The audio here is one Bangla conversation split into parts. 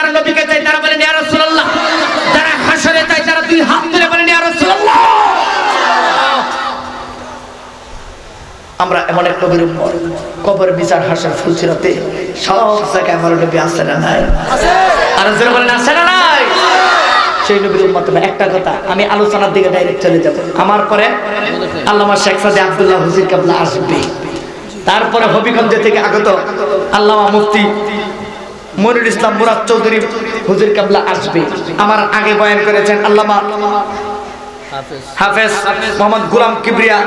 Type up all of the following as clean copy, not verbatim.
যারা নবীকে চায় তারা বলেন ইয়া রাসূলুল্লাহ, যারা হাসরে চায় তারা দুই হাত তুলে বলেন ইয়া রাসূলুল্লাহ। আমরা এমন এক নবীর উম্মত, কবর বিচার হাসর ফুলসিরাতে সব জায়গায় আমার নবী আছে না নাই? আছে। আর যারা বলেন আছে না নাই, সেই নবীর উম্মত। একটা কথা আমি আলোচনার দিকে ডাইরেক্ট চলে যাব। আমার পরে আল্লামা শেখ সাদি আব্দুল্লাহ হুজুর কেবলা আসবে, তারপরে হবিগঞ্জ থেকে আগত আল্লামা মুফতি মনিরুল ইসলাম মুরাদ চৌধুরী হুজুর কেবলা আসবে। আমার আগে বয়ান করেছেন আল্লামা হাফেজ মোহাম্মদ গোলাম কিবরিয়া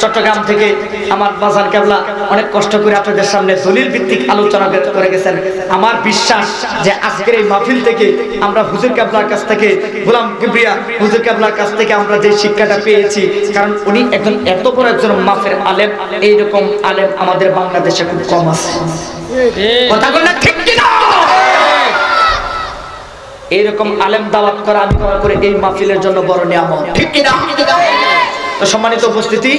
চট্টগ্রাম থেকে। আমার বাজার কেবলা অনেক কষ্ট করে আপনাদের সামনে দলিল ভিত্তিক আলোচনা করে গেছেন। আমার বিশ্বাস যে আজকের এই মাহফিল থেকে আমরা হুজুর কেবলার কাছ থেকে, গোলাম কিবরিয়া হুজুর কেবলার কাছ থেকে আমরা যে শিক্ষাটা পেয়েছি, কারণ উনি একজন এত বড় একজন মাফের আলেম, এইরকম আলেম আমাদের বাংলাদেশে খুব কম আছে। কথা বলেন ঠিক কিনা? এইরকম আলেম দাওয়াত করা আমি করা করে এই মাহফিলের জন্য বড় নিয়ামত, ঠিক কি না? তো সম্মানিত উপস্থিতি,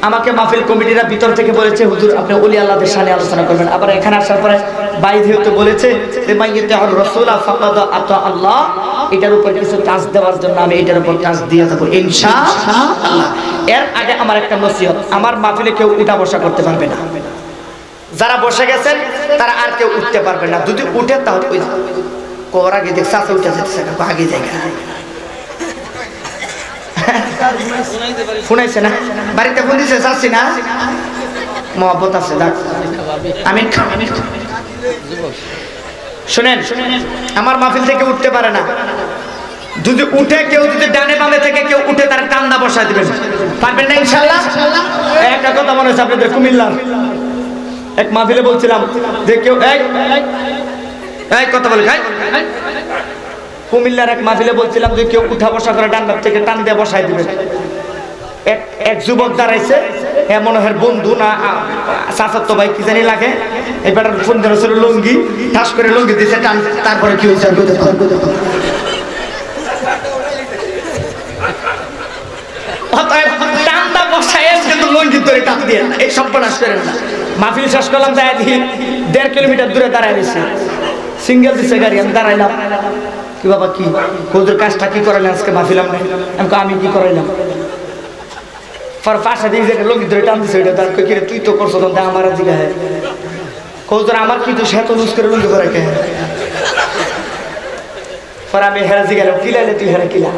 আমাকে মাহফিল কমিটিরা ভিতর থেকে বলেছে হুজুর আপনি ওলি আল্লাহদের শানে আলোচনা করবেন। আবার এখানে আসার পরে বাইরেও বলেছে যে মাইয়াতিউর রাসূল ফাকাদ আতা আল্লাহ, এটার উপর কিছু টাচ দেওয়ার জন্য আমি এটার উপর টাচ দিয়ে দেব ইনশাআল্লাহ। এর আগে আমার একটা নসিহত, আমার মাহফিলে কেউ উঠা বসা করতে পারবে না। যারা বসে গেছেন তারা আর কেউ উঠতে পারবে না। যদি উঠে তাহলে ওই কোর আগে দেখছে আছে উঠে যেতেছে না, আগে জায়গা শুনাইছে না, বাড়িতে ফোন দিছে যাচ্ছি না, মহব্বত আছে। আমি শুনেন, আমার মাহফিল থেকে উঠতে পারে না। যদি উঠে কেউ, যদি ডানে বামে থেকে কেউ উঠে তার কান্দা বসায় দিবেন, পারবেন না ইনশাআল্লাহ। একটা কথা মনে হচ্ছে আপনাদের কুমিল্লার এক মাহফিলে বলছিলাম যে কেউ এই কথা বলে খাই, কুমিল্লার এক মাহফিলে বলছিলাম যে কেউ উঠা বসা করে ডান বাম থেকে টান দিয়ে বসাই দিবেন। এক যুবক দাঁড়াইছে, মনে হয় বন্ধু না চাচাতো ভাই কি জানি লাগে, এবার ফোন ধরেছিল লুঙ্গি, ঠাস করে লুঙ্গি দিয়েছে টান, তারপরে কি হয়েছে টানটা বসায় কিন্তু লুঙ্গি ধরে টান দিয়ে না, এই সর্বনাশ করেন না। মাহফিল শেষ করলাম, তাই 1.5 কিলোমিটার দূরে দাঁড়ায় রয়েছে, সিঙ্গেল দিছে গাড়ি। আমি দাঁড়াইলাম, কি বাবা কি হুজুর কাজটা কি করাইলেন আজকে মাহফিল? আমি কি করাইলাম? পাশে দিয়ে যে লুঙ্গি ধরে টান দিছে, ওইটা তার কি তুই তো করছো তখন আমার দিকে হুজুর আমার কি তো সে তো লুজ করে লুঙ্গি করে কে? পরে আমি হেরা জিগাইলাম কিলাইলে তুই হেরা কিলা।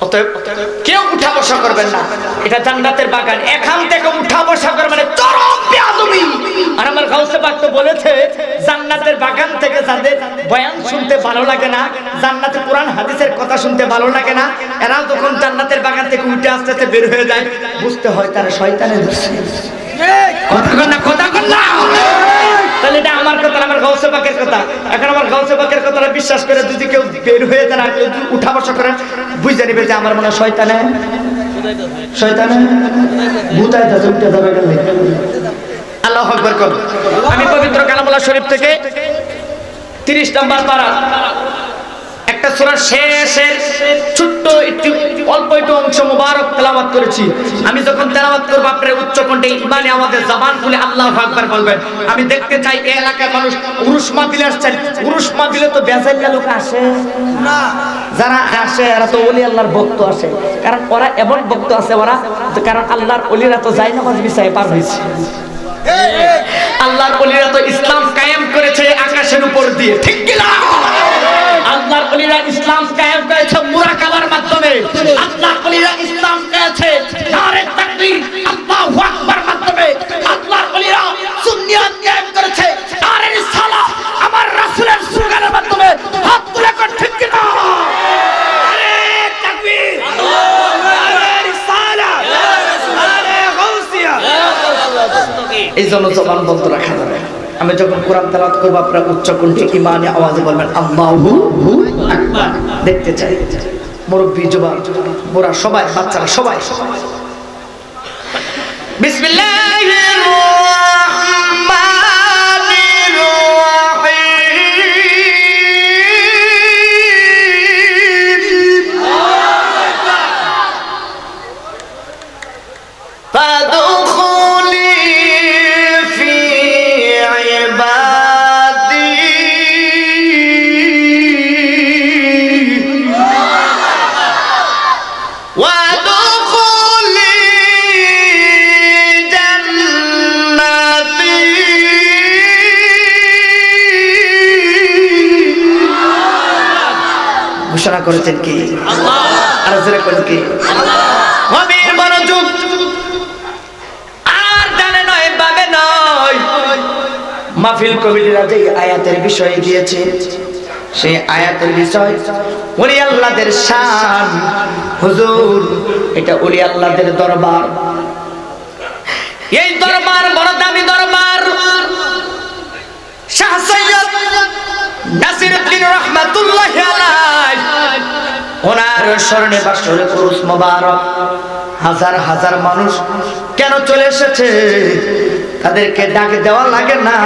অতএব কেউ উঠা বসা করবেন না, এটা জান্নাতের বাগান। এখান থেকে উঠা বসা করবেন মানে চরম বেয়াদবি। আর আমার গাউসে পাক তো বলেছে জান্নাতের বাগান থেকে যাদের বয়ান শুনতে ভালো লাগে না, জান্নাতে কোরআন হাদিসের কথা শুনতে ভালো লাগে না, এরা যখন জান্নাতের বাগান থেকে উঠে আস্তে আস্তে বের হয়ে যায়, বুঝতে হয় তারা শয়তানের ধরছে। কথা কন না, তাহলে এটা আমার কথা, আমার গাউসে পাকের কথা। এখন আমার গাউসে পাকের কথাটা বিশ্বাস করে যদি কেউ বের হয়ে যায় না, কেউ উঠা বসা করে, বুঝে নেবে যে আমার মনে হয় শয়তানে ভূতায় যাচ্ছে, উঠে যাবে গেলে। আল্লাহু আকবার কর। আমি পবিত্র কালামুল্লাহ শরীফ থেকে 30 নম্বর পারা একটা সূরার শেষের ছোট্ট একটু অল্প একটু অংশ মুবারক তেলাওয়াত করেছি। আমি যখন তেলাওয়াত করব আপনারা উচ্চ কণ্ঠে ইমানে আমাদের জবান খুলে আল্লাহু আকবার বলবেন। আমি দেখতে চাই এই এলাকার মানুষ উরুস মাহফিলে আসছেন, উরুস মাহফিলে তো বেজাইলা লোক আসে না, যারা আসে এরা তো ওলি আল্লাহর ভক্ত আসে, কারণ ওরা এমন ভক্ত আছে ওরা, কারণ আল্লাহর ওলিরা তো যায় নামাজ বিছায় পার হয়েছে। আল্লাহর ওলিরা তো ইসলাম কায়েম করেছে আকাশের উপর দিয়ে, ঠিক কি না? আল্লাহর ওলিরা ইসলাম কায়েম করেছে মুরাকাবার মাধ্যমে, আল্লাহর ওলিরা ইসলাম করেছে নারে তাকবীর আল্লাহু আকবার মাধ্যমে, আল্লাহর ওলিরা সুন্নিয়ত কায়েম করেছে নারে রিসালাত আমার রাসূলের স্লোগানের মাধ্যমে। হাত তুলে কর ঠিক কি না? নারে তাকবীর নারে রিসালাত নারে গাউসিয়া। এই জন্য জবান বন্ধ রাখা যাবে। আমি যখন কোরআন তেলাওয়াত করব আপনারা উচ্চ কণ্ঠে ইমানে আওয়াজে বলবেন আল্লাহু আকবার। দেখতে চাই মুরব্বি যুবক বুড়া সবাই, বাচ্চারা সবাই। বিসমিল্লাহির রাহমানির রহিম। ঘোষণা করেছেন কি আল্লাহ আর জোরে কোন কি আল্লাহ গভীর মনোযোগ আর জানে নয় ভাবে নয় মাহফিল কমিটিরা যে আয়াতের বিষয় দিয়েছে সেই আয়াতের বিষয় ওলি আল্লাহদের শান হুজুর এটা ওলি আল্লাহদের দরবার এই দরবার বড় দামি দরবার শাহ সৈয়দ নাসিরউদ্দিন রহমাতুল্লাহি আলাইহি ওনার স্মরণে বাসরে পুরুষ মোবারক হাজার হাজার মানুষ কেন চলে এসেছে তাদেরকে ডাক দেওয়া লাগে না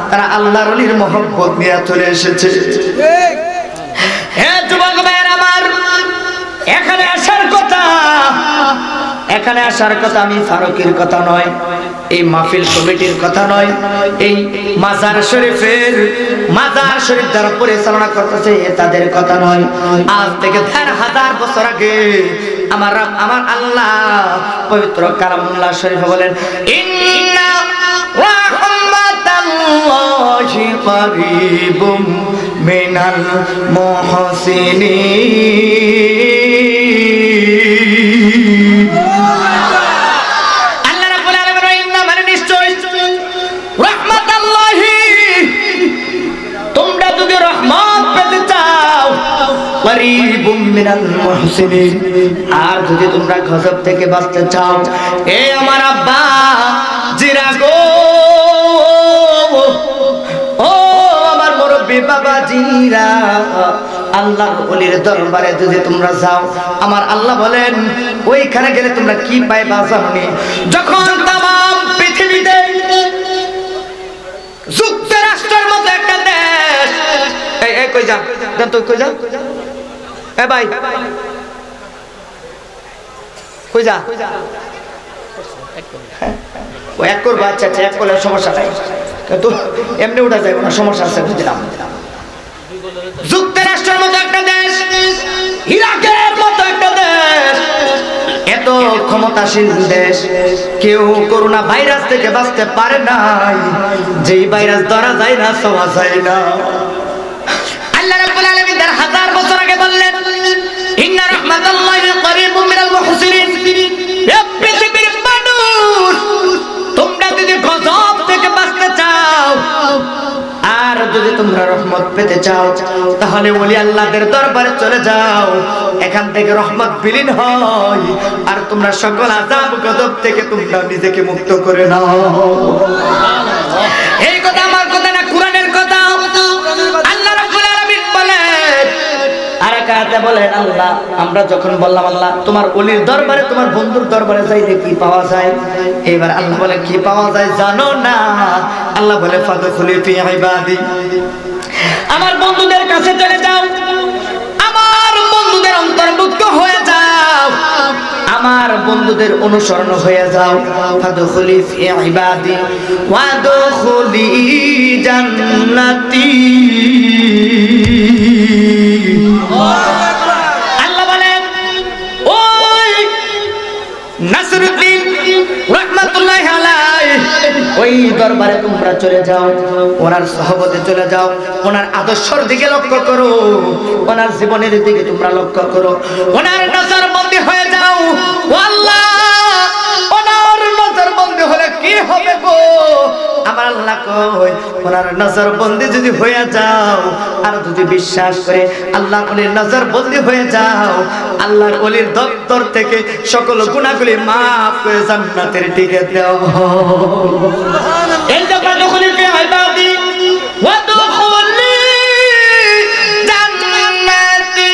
তারা আল্লাহর ওলির মহব্বত নিয়ে চলে এসেছে হে যুবক ভাইরা আমার এখানে আসার কথা আমি ফারুকের কথা নয় এই মাহফিল কমিটির কথা নয় এই মাজার শরীফ যারা পরিচালনা করতেছে তাদের কথা নয় আজ থেকে 1000 বছর আগে আমার আল্লাহ পবিত্র কালামুল্লাহ শরীফে বলেন ইন্না রাহমাতাল্লাহি কারীবুম মিনাল মুহসিনিন আল্লাহ রাব্বুল আলামিন ইন্না মানে নিশ্চয় রাহমাতাল্লাহি তোমরা যদি রহমত পেতে চাও কারীবুম মিনাল মুহসিনিন আর যদি তোমরা গজব থেকে বাঁচতে চাও এ আমার আব্বা জিরা গো ও আমার মুরব্বি বাবা জিরা আল্লাহর ওলির দরবারে যদি তোমরা যাও আমার আল্লাহ বলেন ওইখানে গেলে তোমরা কি পাইবা জানোনি যখন तमाम পৃথিবীতে যুক্তরাষ্ট্রের মতো একটা দেশ এই কই যা দেন তো কই যা এ ভাই কই যা ও এক করবা আচ্ছা এক করলে সমস্যা নাই কিন্তু এমনি উঠা যায় না সমস্যা আছে বুঝলাম যুক্তরাষ্ট্রের মতো একটা দেশ ইরাকের মতো একটা দেশ এত ক্ষমতাশীল দেশ কেউ করোনা ভাইরাস থেকে বাঁচতে পারে নাই যেই ভাইরাস ধরা যায় না ছোঁয়া যায় না আল্লাহ রাব্বুল আলামিন 1000 বছর আগে বললেন ইন্না রাহমাতাল্লাহি কারীবুম মিনাল মুহসিনিন এ পৃথিবীর মানুষ তোমরা যদি গজব থেকে বাঁচতে চাও আর যদি তোমরা রহমত পেতে চাও তাহলে ওলি আল্লাহদের দরবারে চলে যাও এখান থেকে রহমত বিলীন হয় আর তোমরা সকল আযাব গজব থেকে তোমরা নিজেকে মুক্ত করে নাও এই কথা আমার কথা না কোরআনের কথা আল্লাহ রাব্বুল আলামিন বলেন আর কাতে বলেন আল্লাহ আমরা যখন বললাম আল্লাহ তোমার ওলির দরবারে তোমার বন্ধুর দরবারে যাইলে কি পাওয়া যায় এবার আল্লাহ বলে কি পাওয়া যায় জানো না আল্লাহ বলে ফাদখুলি ফি ইবাদি আমার বন্ধুদের কাছে চলে যাও আমার বন্ধুদের অন্তর্ভুক্ত হয়ে যাও আমার বন্ধুদের অনুসরণ হয়ে যাও ফাদখুলি ফি ইবাদি ওয়াদখুলি জান্নাতি আল্লাহ বলেন ওই নাসরুদ্দিন রাহমাতুল্লাহি আলাইহি ওই দরবারে তোমরা চলে যাও ওনার সহবতে চলে যাও ওনার আদর্শের দিকে লক্ষ্য করো ওনার জীবনের দিকে তোমরা লক্ষ্য করো ওনার নজরবন্দি হয়ে যাও ও আল্লাহ ওনার নজরবন্দি হলে কি হবে গো আমার আল্লাহ কই ওনার নজরবন্দি যদি হয়ে যাও আর যদি বিশ্বাস করে আল্লাহর ওলির নজরবন্দি হয়ে যাও আল্লাহর ওলির দপ্তর থেকে সকল গুনাহগুলি maaf করে জান্নাতের দিকে দাও এই জায়গা দখলে কে ইবাদি ওয়া দুখুলি জান্নাতি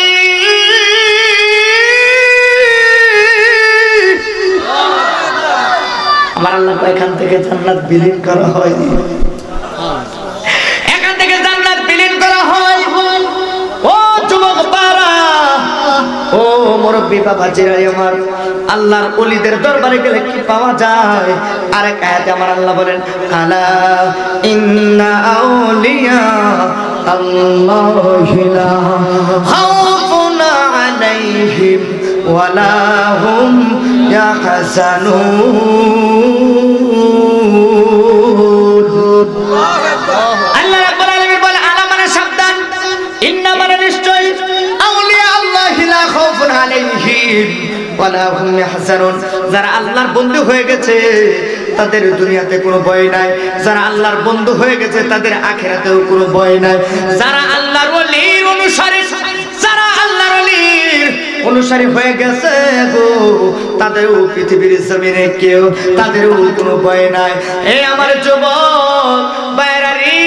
আমার আল্লাহ এখান থেকে জান্নাত বিলীন করা হয় এখান থেকে জান্নাত বিলীন করা হয় ও যুবক পারা ও মুরব্বি বাবা জিরাই আমার আল্লাহর ওলিদের দরবারে গেলে কি পাওয়া যায় আরেক আয়াতে আমার আল্লাহ বলেন আলা ইন্না আউলিয়া আল্লাহি লা খাউফুন আলাইহিম ওয়ালা হুম ইয়াহজানুন আল্লাহ রাব্বুল আলামিন বলে আলা মানে সাবধান ইন্না মানে নিশ্চয় আউলিয়া আলাইহিম ওয়ালা হুম ইয়াহজানুন। যারা আল্লাহর বন্ধু হয়ে গেছে তাদের দুনিয়াতে কোনো ভয় নাই, যারা আল্লাহর বন্ধু হয়ে গেছে তাদের আখিরাতেও কোনো ভয় নাই। যারা আল্লাহর ওলির অনুসারী, যারা আল্লাহর ওলির অনুসারী হয়ে গেছে গো, তাদেরও পৃথিবীর জমিনে কেউ তাদেরও কোনো ভয় নাই। এই আমার যুবক বাইরারি,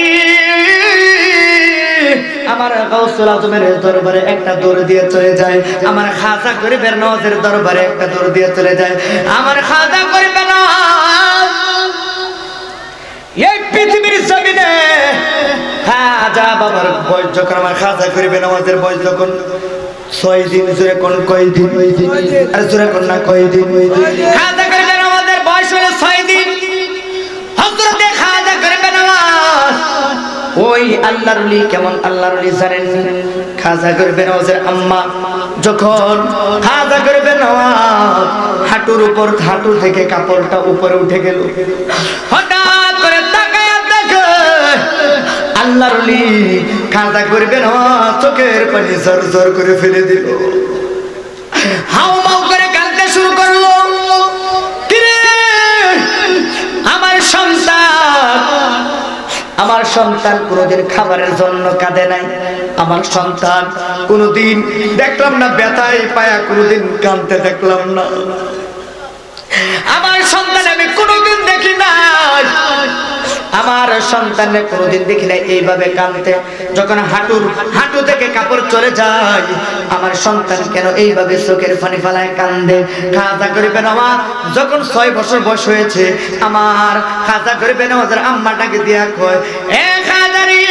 আমার গাউসুল আজমের দরবারে একটা দৌড় দিয়ে চলে যায়, আমার খাজা গরিবের নওয়াজের দরবারে একটা দৌড় দিয়ে চলে যায়। আমার খাজা গরিবের নওয়াজ এই পৃথিবীর জমিনে, খাজা বাবার বয়স যখন, আমার খাজা গরিবের নওয়াজের বয়স যখন 6 দিন, জোরে কোন কয় দিন, আর জোরে কোন না কয় দিন, খাজা গরিবের নওয়াজের বয়স হলো 6 দিন। হযরতে খাজা গরিবের নওয়াজ ওই আল্লাহর ওলি, কেমন আল্লাহর ওলি জানেন? খাজা গরিবের নওয়াজের আম্মা যখন খাজা গরিবের নওয়াজ হাঁটুর উপর, হাঁটু থেকে কাপড়টা উপরে উঠে গেল, হঠাৎ করে তাকায়া দেখে আল্লাহর ওলি খাজা গরিবের নওয়াজ চোখের পানি ঝরঝর করে ফেলে দিল, হাউমাউ করে কাঁদতে শুরু করলো। কিরে আমার সন্তান, আমার সন্তান কোনোদিন খাবারের জন্য কাঁদে নাই, আমার সন্তান কোনোদিন দেখলাম না ব্যথায় পায়া কোনোদিন কাঁদতে দেখলাম না, আমার সন্তান আমি কোনোদিন দেখি নাই, আমার সন্তানে কোনোদিন দেখি নাই এইভাবে কাঁদতে। যখন হাঁটু থেকে কাপড় চলে যায়, আমার সন্তান কেন এইভাবে চোখের পানি ফেলায় কান্দে? খাজা গরিবের নওয়াজ যখন 6 বছর বয়স হয়েছে, আমার খাজা গরিবের নওয়াজের আম্মাটাকে দিয়া কয়, এ খাজারি,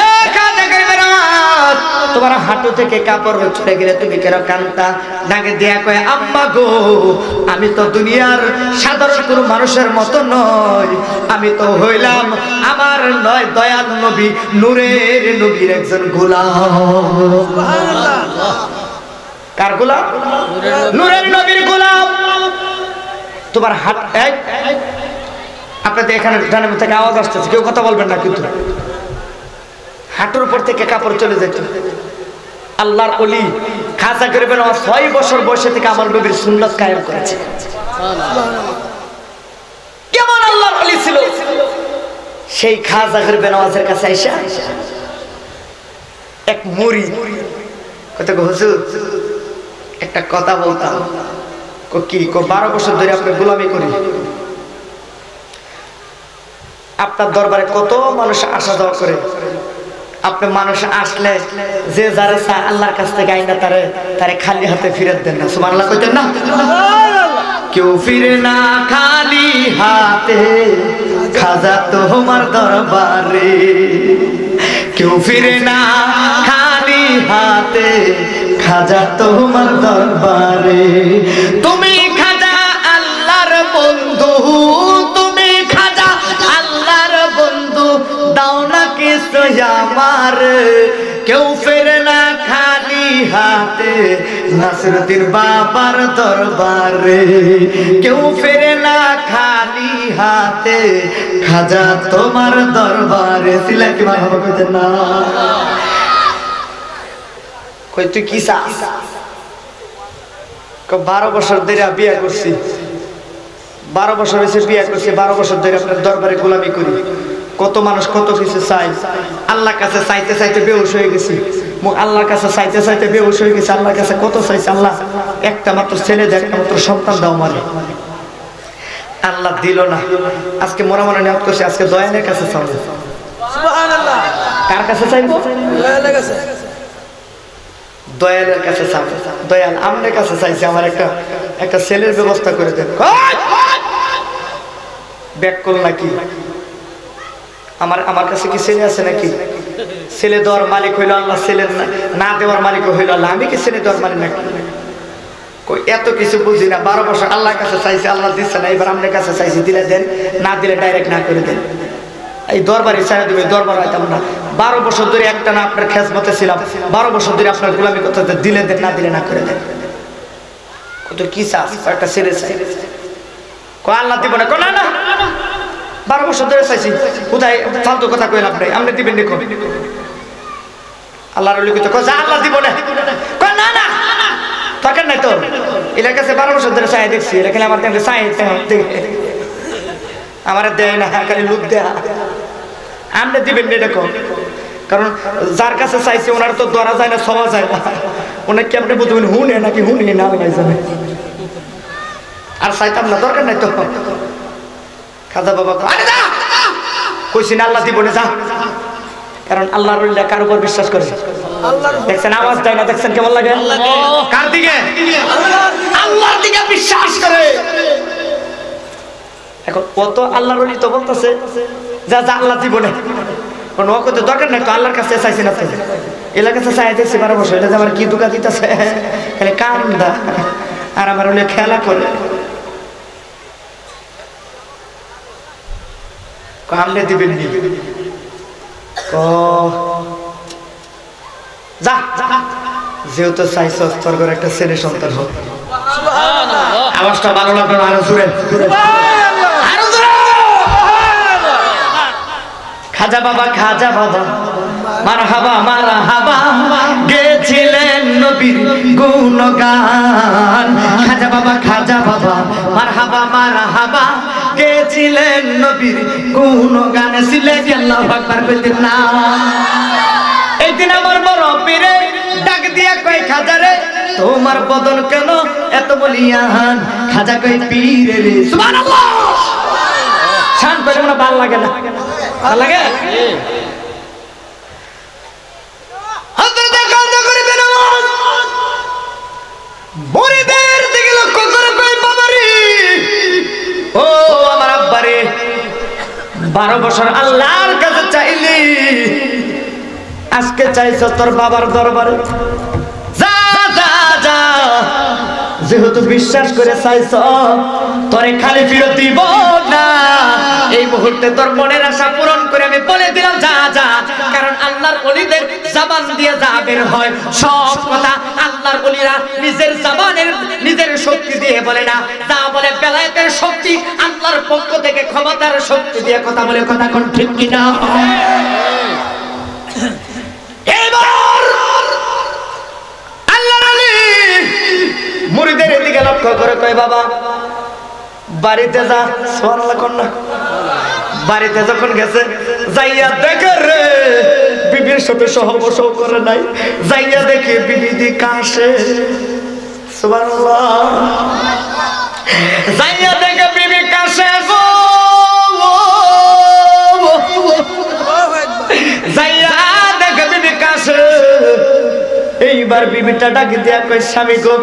এ খাজা গরিবের নওয়াজ, তোমার হাঁটু থেকে কাপড় চলে গেলে তুমি কেন কান্দা? ডাকে দিয়া কয়, আম্মা গো, আমি তো দুনিয়ার সাধারণ কোনো মানুষের মতো নয়, আমি তো হইলাম আমার নয় দয়াল নবী, নূরের নবীর একজন গোলাম। সুবহানাল্লাহ। কার গোলাম? নূরের নবীর গোলাম। তোমার হাত, আপনাদের এখানে ডানের থেকে আওয়াজ আসতেছে, কেউ কথা বলবেন না কিন্তু। হাঁটুর উপর থেকে কাপড় চলে যেত। আল্লাহর ওলি খাজা গরিবের নওয়াজ 6 বছর বয়সে থেকে আমার নবীর সুন্নাত কায়েম করেছে। কেমন আল্লাহর ওলি ছিল? সেই খাজা গরিবের নওয়াজের কাছে আইসা এক মুরিদ কত হুজুর একটা কথা বলতাম, কি 12 বছর ধরে আপনি গোলামি করি, আপনার দরবারে কত মানুষ আসা যাওয়া করে, আপনি মানুষ আসলে যে যারা চায় আল্লাহর কাছ থেকে আইনা তারে খালি হাতে ফিরত দেন না, সুবহানাল্লাহ কইতেন না? কেউ ফিরে না খালি হাতে খাজা তোমার দরবারে, কেউ ফিরে না খালি হাতে খাজা তোমার দরবারে। তুমি খাজা আল্লাহর বন্ধু, তুমি খাজা আল্লাহর বন্ধু, দাও না কিছু আমার, কেউ ফেরে না খালি হাতে নাসরুদ্দিন বাবার দরবারে, কেউ ফেরে না খালি হাতে খাজা তোমার দরবারে। সিলাই কি মারহাবা কইতেন না? কই তুই কি চাস? 12 বছর ধরে বিয়ে করছি, 12 বছর হয়েছে বিয়ে করছি, 12 বছর ধরে আপনার দরবারে গোলামি করি, কত মানুষ কত কিছু চাই, আল্লাহর কাছে চাইতে চাইতে বেহুশ হয়ে গেছি, আল্লাহর কাছে চাইতে চাইতে বেহুশ হয়ে গেছি, আল্লাহর কাছে কত চাইছে, আল্লাহ একটা মাত্র ছেলে দেয়, একটা মাত্র সন্তান দাও মানে, আল্লাহ দিল না। আজকে মনে মনে নিয়ত করছি আজকে দয়ালের কাছে চাইবো। সুবহানাল্লাহ। কার কাছে চাইবো? দয়ালের কাছে। দয়ালের কাছে চাইবো। দয়াল আমনের কাছে চাইছি আমার একটা ছেলের ব্যবস্থা করে দেন। ব্যাক কল নাকি? আমার কাছে কি ছেলে আছে নাকি? ছেলে দেওয়ার মালিক হইল আল্লাহ, ছেলে না দেওয়ার মালিক হইল আল্লাহ, আমি কি ছেলে দেওয়ার মালিক নাকি? এত কিছু বুঝি না। 12 বছর আল্লাহর কাছে চাইছি, আল্লাহ দিচ্ছে না, এবার আপনার কাছে চাইছি, দিলে দেন, না দিলে ডাইরেক্ট না করে দেন। এই দরবারে চাই দেবে, দরবার হইতাম না। 12 বছর ধরে একটা না আপনার খেজমতে ছিলাম, 12 বছর ধরে আপনার গোলামি করতে, দিলে দেন, না দিলে না করে দেন। কত কি চাস? একটা ছেলে চাই, আল্লাহ দিব না, না না 12 বছর ধরে চাইছি, কোথায় ফালতু কথা কইল আপনি, আপনি দিবেন দেখুন। আল্লাহর ওলি কইতে কয় আল্লাহ দিব না, কয় না না দরকার নাই তো এলার কাছে 12 বছর ধরে চাই দেখছি এটা খালি আমার দেখে চাই আমার দেয় না খালি লুক দেয়া আপনি দিবেন না এরকম কারণ যার কাছে চাইছে ওনার তো ধরা যায় না সবা যায় না ওনার কি আপনি বুঝবেন হুনে নাকি হুনে না লাগাই যাবে আর চাইতাম না দরকার নাই তো খাজা বাবা কইছি না আল্লাহ দিব না যা কারণ আল্লাহর ওলিরা কার উপর বিশ্বাস করে দেখছেন আওয়াজ দেয় না দেখছেন কেমন লাগে কার দিকে আল্লাহর দিকে বিশ্বাস করে এখন কত আল্লাহর ওলি তো বলতেছে যা যা আল্লাহ দিব না কোন ওকে তো দরকার নাই তো আল্লাহর কাছে চাইছি না এলার কাছে চাই দেখছি 12 বছর এটা আমার কি দুঃখা দিতেছে খালি কান্দা আর আমার ওলি খেলা করে কামলে দিবেন নি যা যেহেতু চাইছো তোর ঘরে একটা ছেলে সন্তান হোক আওয়াজটা ভালো লাগলো আরো জোরে খাজা বাবা মারহাবা গেছিলেন নবীর গুণগান খাজা বাবা মারহাবা গেছিলেন নবীর গুণগান সিলেটি আল্লাহু আকবার কইতেন না এই দিন আমার বড় পীরে ডাক দিয়া কয় খাজা রে তোমার বদন কেন এত বলিয়ান খাজা কই পীরে রে সুবহানাল্লাহ শান করে মনে ভালো লাগে না ভালো লাগে হযরত খাজা করিবেন আওয়াজ মুরিদের দিকে লক্ষ্য করে কই বাবারে ও আমার আব্বারে 12 বছর আল্লাহর কাছে চাইলি আজকে চাইছ তোর বাবার দরবারে যা যা যা যেহেতু বিশ্বাস করে চাইছ তোরে খালি ফিরত দিব না এই মুহূর্তে তোর মনের আশা পূরণ করে আমি বলে দিলাম যা যা কারণ আল্লাহর ওলিদের জবান দিয়ে যা বের হয় সব কথা আল্লাহর ওলিরা নিজের জবানের নিজের শক্তি দিয়ে বলে না যা বলে বেলায়েতের শক্তি আল্লাহর পক্ষ থেকে ক্ষমতার শক্তি দিয়ে কথা বলে কথা কোন ঠিক কিনা এবার আল্লাহর ওলি মুরিদের দিকে লক্ষ্য করে কয় বাবা বাড়িতে যা সুবহানাল্লাহ কোন না বাড়িতে যখন গেছে যাইয়া দেখে রে বিবির সাথে সহবাস করে নাই যাইয়া দেখে বিবি দি কাশে সুবহানাল্লাহ যাইয়া দেখে বিবি কাশে গো যাইয়া দেখে বিবি কাশে এইবার বিবিটা ডাকি দিয়া কই স্বামী গো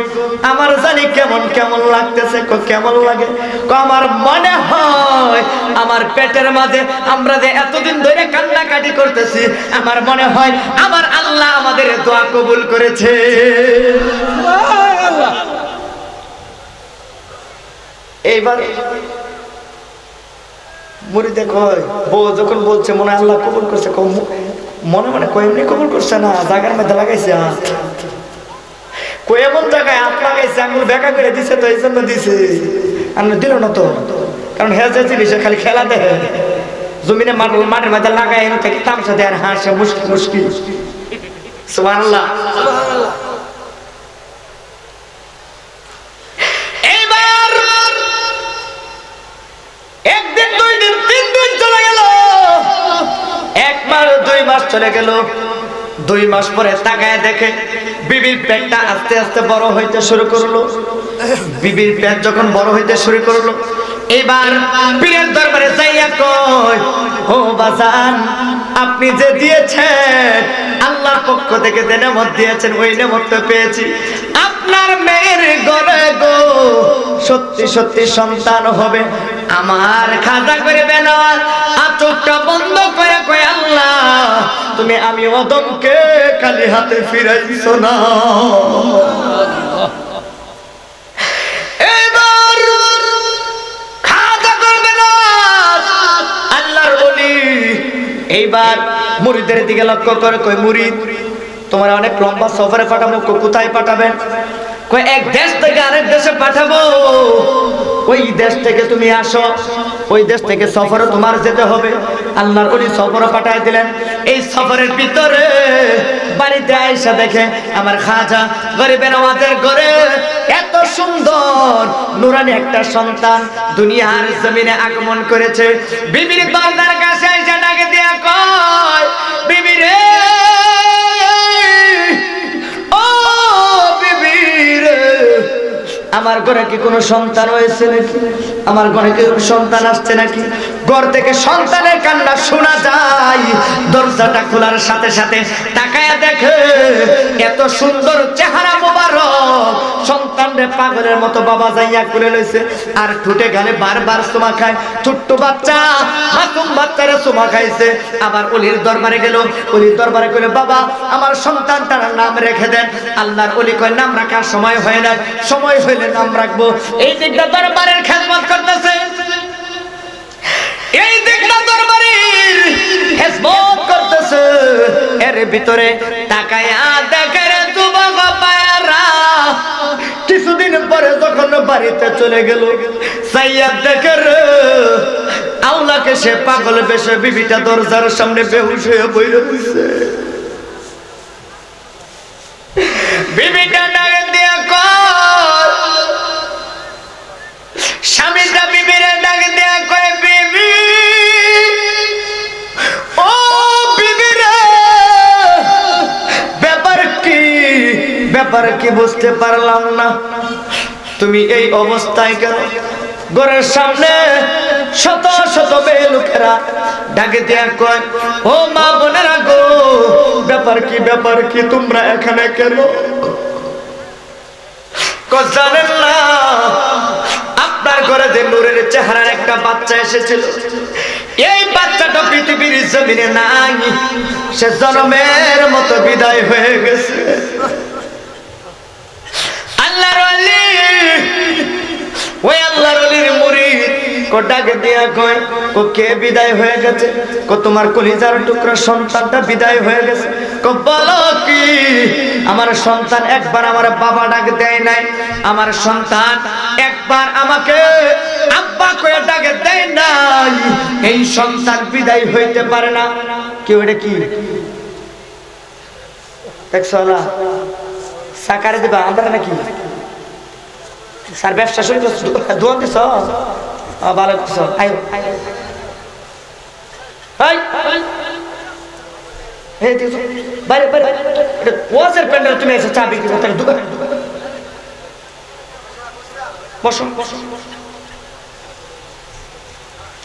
আমার জানি কেমন কেমন লাগতেছে কো কেমন লাগে কো আমার মনে হয় আমার পেটের মাঝে আমরা যে এতদিন ধরে কান্নাকাটি করতেছি আমার মনে হয় আমার আল্লাহ আমাদের দোয়া কবুল করেছে সুবহানাল্লাহ এইবার মুরিদে কয় বউ যখন বলছে মনে আল্লাহ কবুল করছে মনে মনে কয় এমনি কবুল করছে না জায়গার মধ্যে লাগাইছে কই এমন জায়গায় হাত লাগাইছে আঙুল বেঁকা করে দিছে তো এই জন্য দিছে আর দিল না তো কারণ হ্যাঁ যে জিনিস খালি খেলা দেখে জমিনে মাঠের মধ্যে লাগাই এনে থেকে তামসা দেয় আর হাসে মুশকিল মুশকিল সুবহানাল্লাহ এইবার একদিন দুই দিন তিন দিন চলে গেল 1 মাস 2 মাস চলে গেল 2 মাস পরে তাকায় দেখে বিবির পেটটা আস্তে আস্তে বড় হইতে শুরু করলো বিবির পেট যখন বড় হইতে শুরু করলো এবার পীরের দরবারে যাইয়া কয় ও বাজান আপনি যে দিয়েছেন আল্লাহর পক্ষ থেকে যে নেমত দিয়েছেন ওই নেমত পেয়েছি আপনার মেয়ের ঘরে গো সত্যি সত্যি সন্তান হবে আমার খাজা করবে না আর চোখটা বন্ধ করে কয় আল্লাহ তুমি আমি অদমকে খালি হাতে ফিরাইছো না এবার খাজা করবে না আল্লাহর ওলি এইবার মুরিদের দিকে লক্ষ্য করে কয় মুরিদ তোমার অনেক লম্বা সফরে পাঠাবো কোথায় পাঠাবেন কয় এক দেশ থেকে আরেক দেশে পাঠাবো ওই দেশ থেকে তুমি আসো, ওই দেশ থেকে সফরে তোমার যেতে হবে। আল্লাহর ওলি সফরে পাঠায় দিলেন। এই সফরের ভিতরে বাড়িতে আয়েশা দেখে আমার খাজা গরিবের নওয়াজের ঘরে এত সুন্দর নুরানি একটা সন্তান দুনিয়ার জমিনে আগমন করেছে। বিবির দরজার কাছে আয়েশা ডাকে দিয়া কয়, বিবি রে, ও বিবি রে, আমার ঘরে কি কোনো সন্তান হয়েছে নাকি? আমার ঘরে কি কোনো সন্তান আসছে নাকি? ঘর থেকে সন্তানের কান্না শোনা যায়। দরজাটা খোলার সাথে সাথে তাকায়া দেখে এত সুন্দর চেহারা মোবারক সন্তানরে পাগলের মতো বাবা যাইয়া করে লইছে, আর ঠোঁটে গালে বারবার চুমা খায়। ছোট্ট বাচ্চা, মাসুম বাচ্চারে চুমা খাইছে। আবার ওলির দরবারে গেল, ওলির দরবারে কইলো, বাবা আমার সন্তানটার নাম রেখে দেন। আল্লাহর ওলি কয়, নাম রাখার সময় হয় না, সময় হইলে নাম রাখবো। এই দিকটা দরবারের খেদমত করতেছে, এই দিকটা দরবারের খেদমত করতেছে। এর ভিতরে তাকায়া দেখে রে যুবক পায়রা, কিছুদিন পরে যখন বাড়িতে চলে গেল, সাইয়াদ দেখে রে আওলাকে সে পাগল বেশে বিবিটা দরজার সামনে বেহুশ হয়ে বইরে রইছে। বিবিটা ডাক দিয়া কয়, স্বামীটা বিবিরে ডাক দিয়া কয়, বিবি, ও বিবি রে, ব্যাপার কি, ব্যাপার কি বুঝতে পারলাম না, তুমি এই অবস্থায় কেন? ঘরের সামনে শত শত মেয়ে লোকেরা ডাকে দিয়া কয়, ও মা বোনেরা গো, ব্যাপার কি, ব্যাপার কি, তোমরা এখানে কেন? জানেন না আপনার ঘরে যে নূরের চেহারার একটা বাচ্চা এসেছিল, এই বাচ্চাটা পৃথিবীর জমিনে নাই, সে জন্মের মতো বিদায় হয়ে গেছে। আল্লাহর ওলি, ওই আল্লাহর ওলির মুরিদ ডাকে দিয়া কয়, কে বিদায় হয়ে গেছে? তোমার কলিজার টুকরা সন্তানটা বিদায় হয়ে গেছে। বলো কি? আমার সন্তান একবার আমার বাবা ডাক দেয় নাই, আমার সন্তান একবার আমাকে আব্বা কয়ে ডাকে দেয় নাই, এই সন্তান বিদায় হইতে পারে না। কেউ এটা কি দেখছ না? সাকারে দিবা আমরা নাকি? স্যার ব্যবসা শুরু করছো, দোয়ান দিছ, ভালো করছো। আয়ো বাইরে বাইরে ওয়াজের প্যান্ডেল তুমি এসে চা বিক্রি করতে বসো।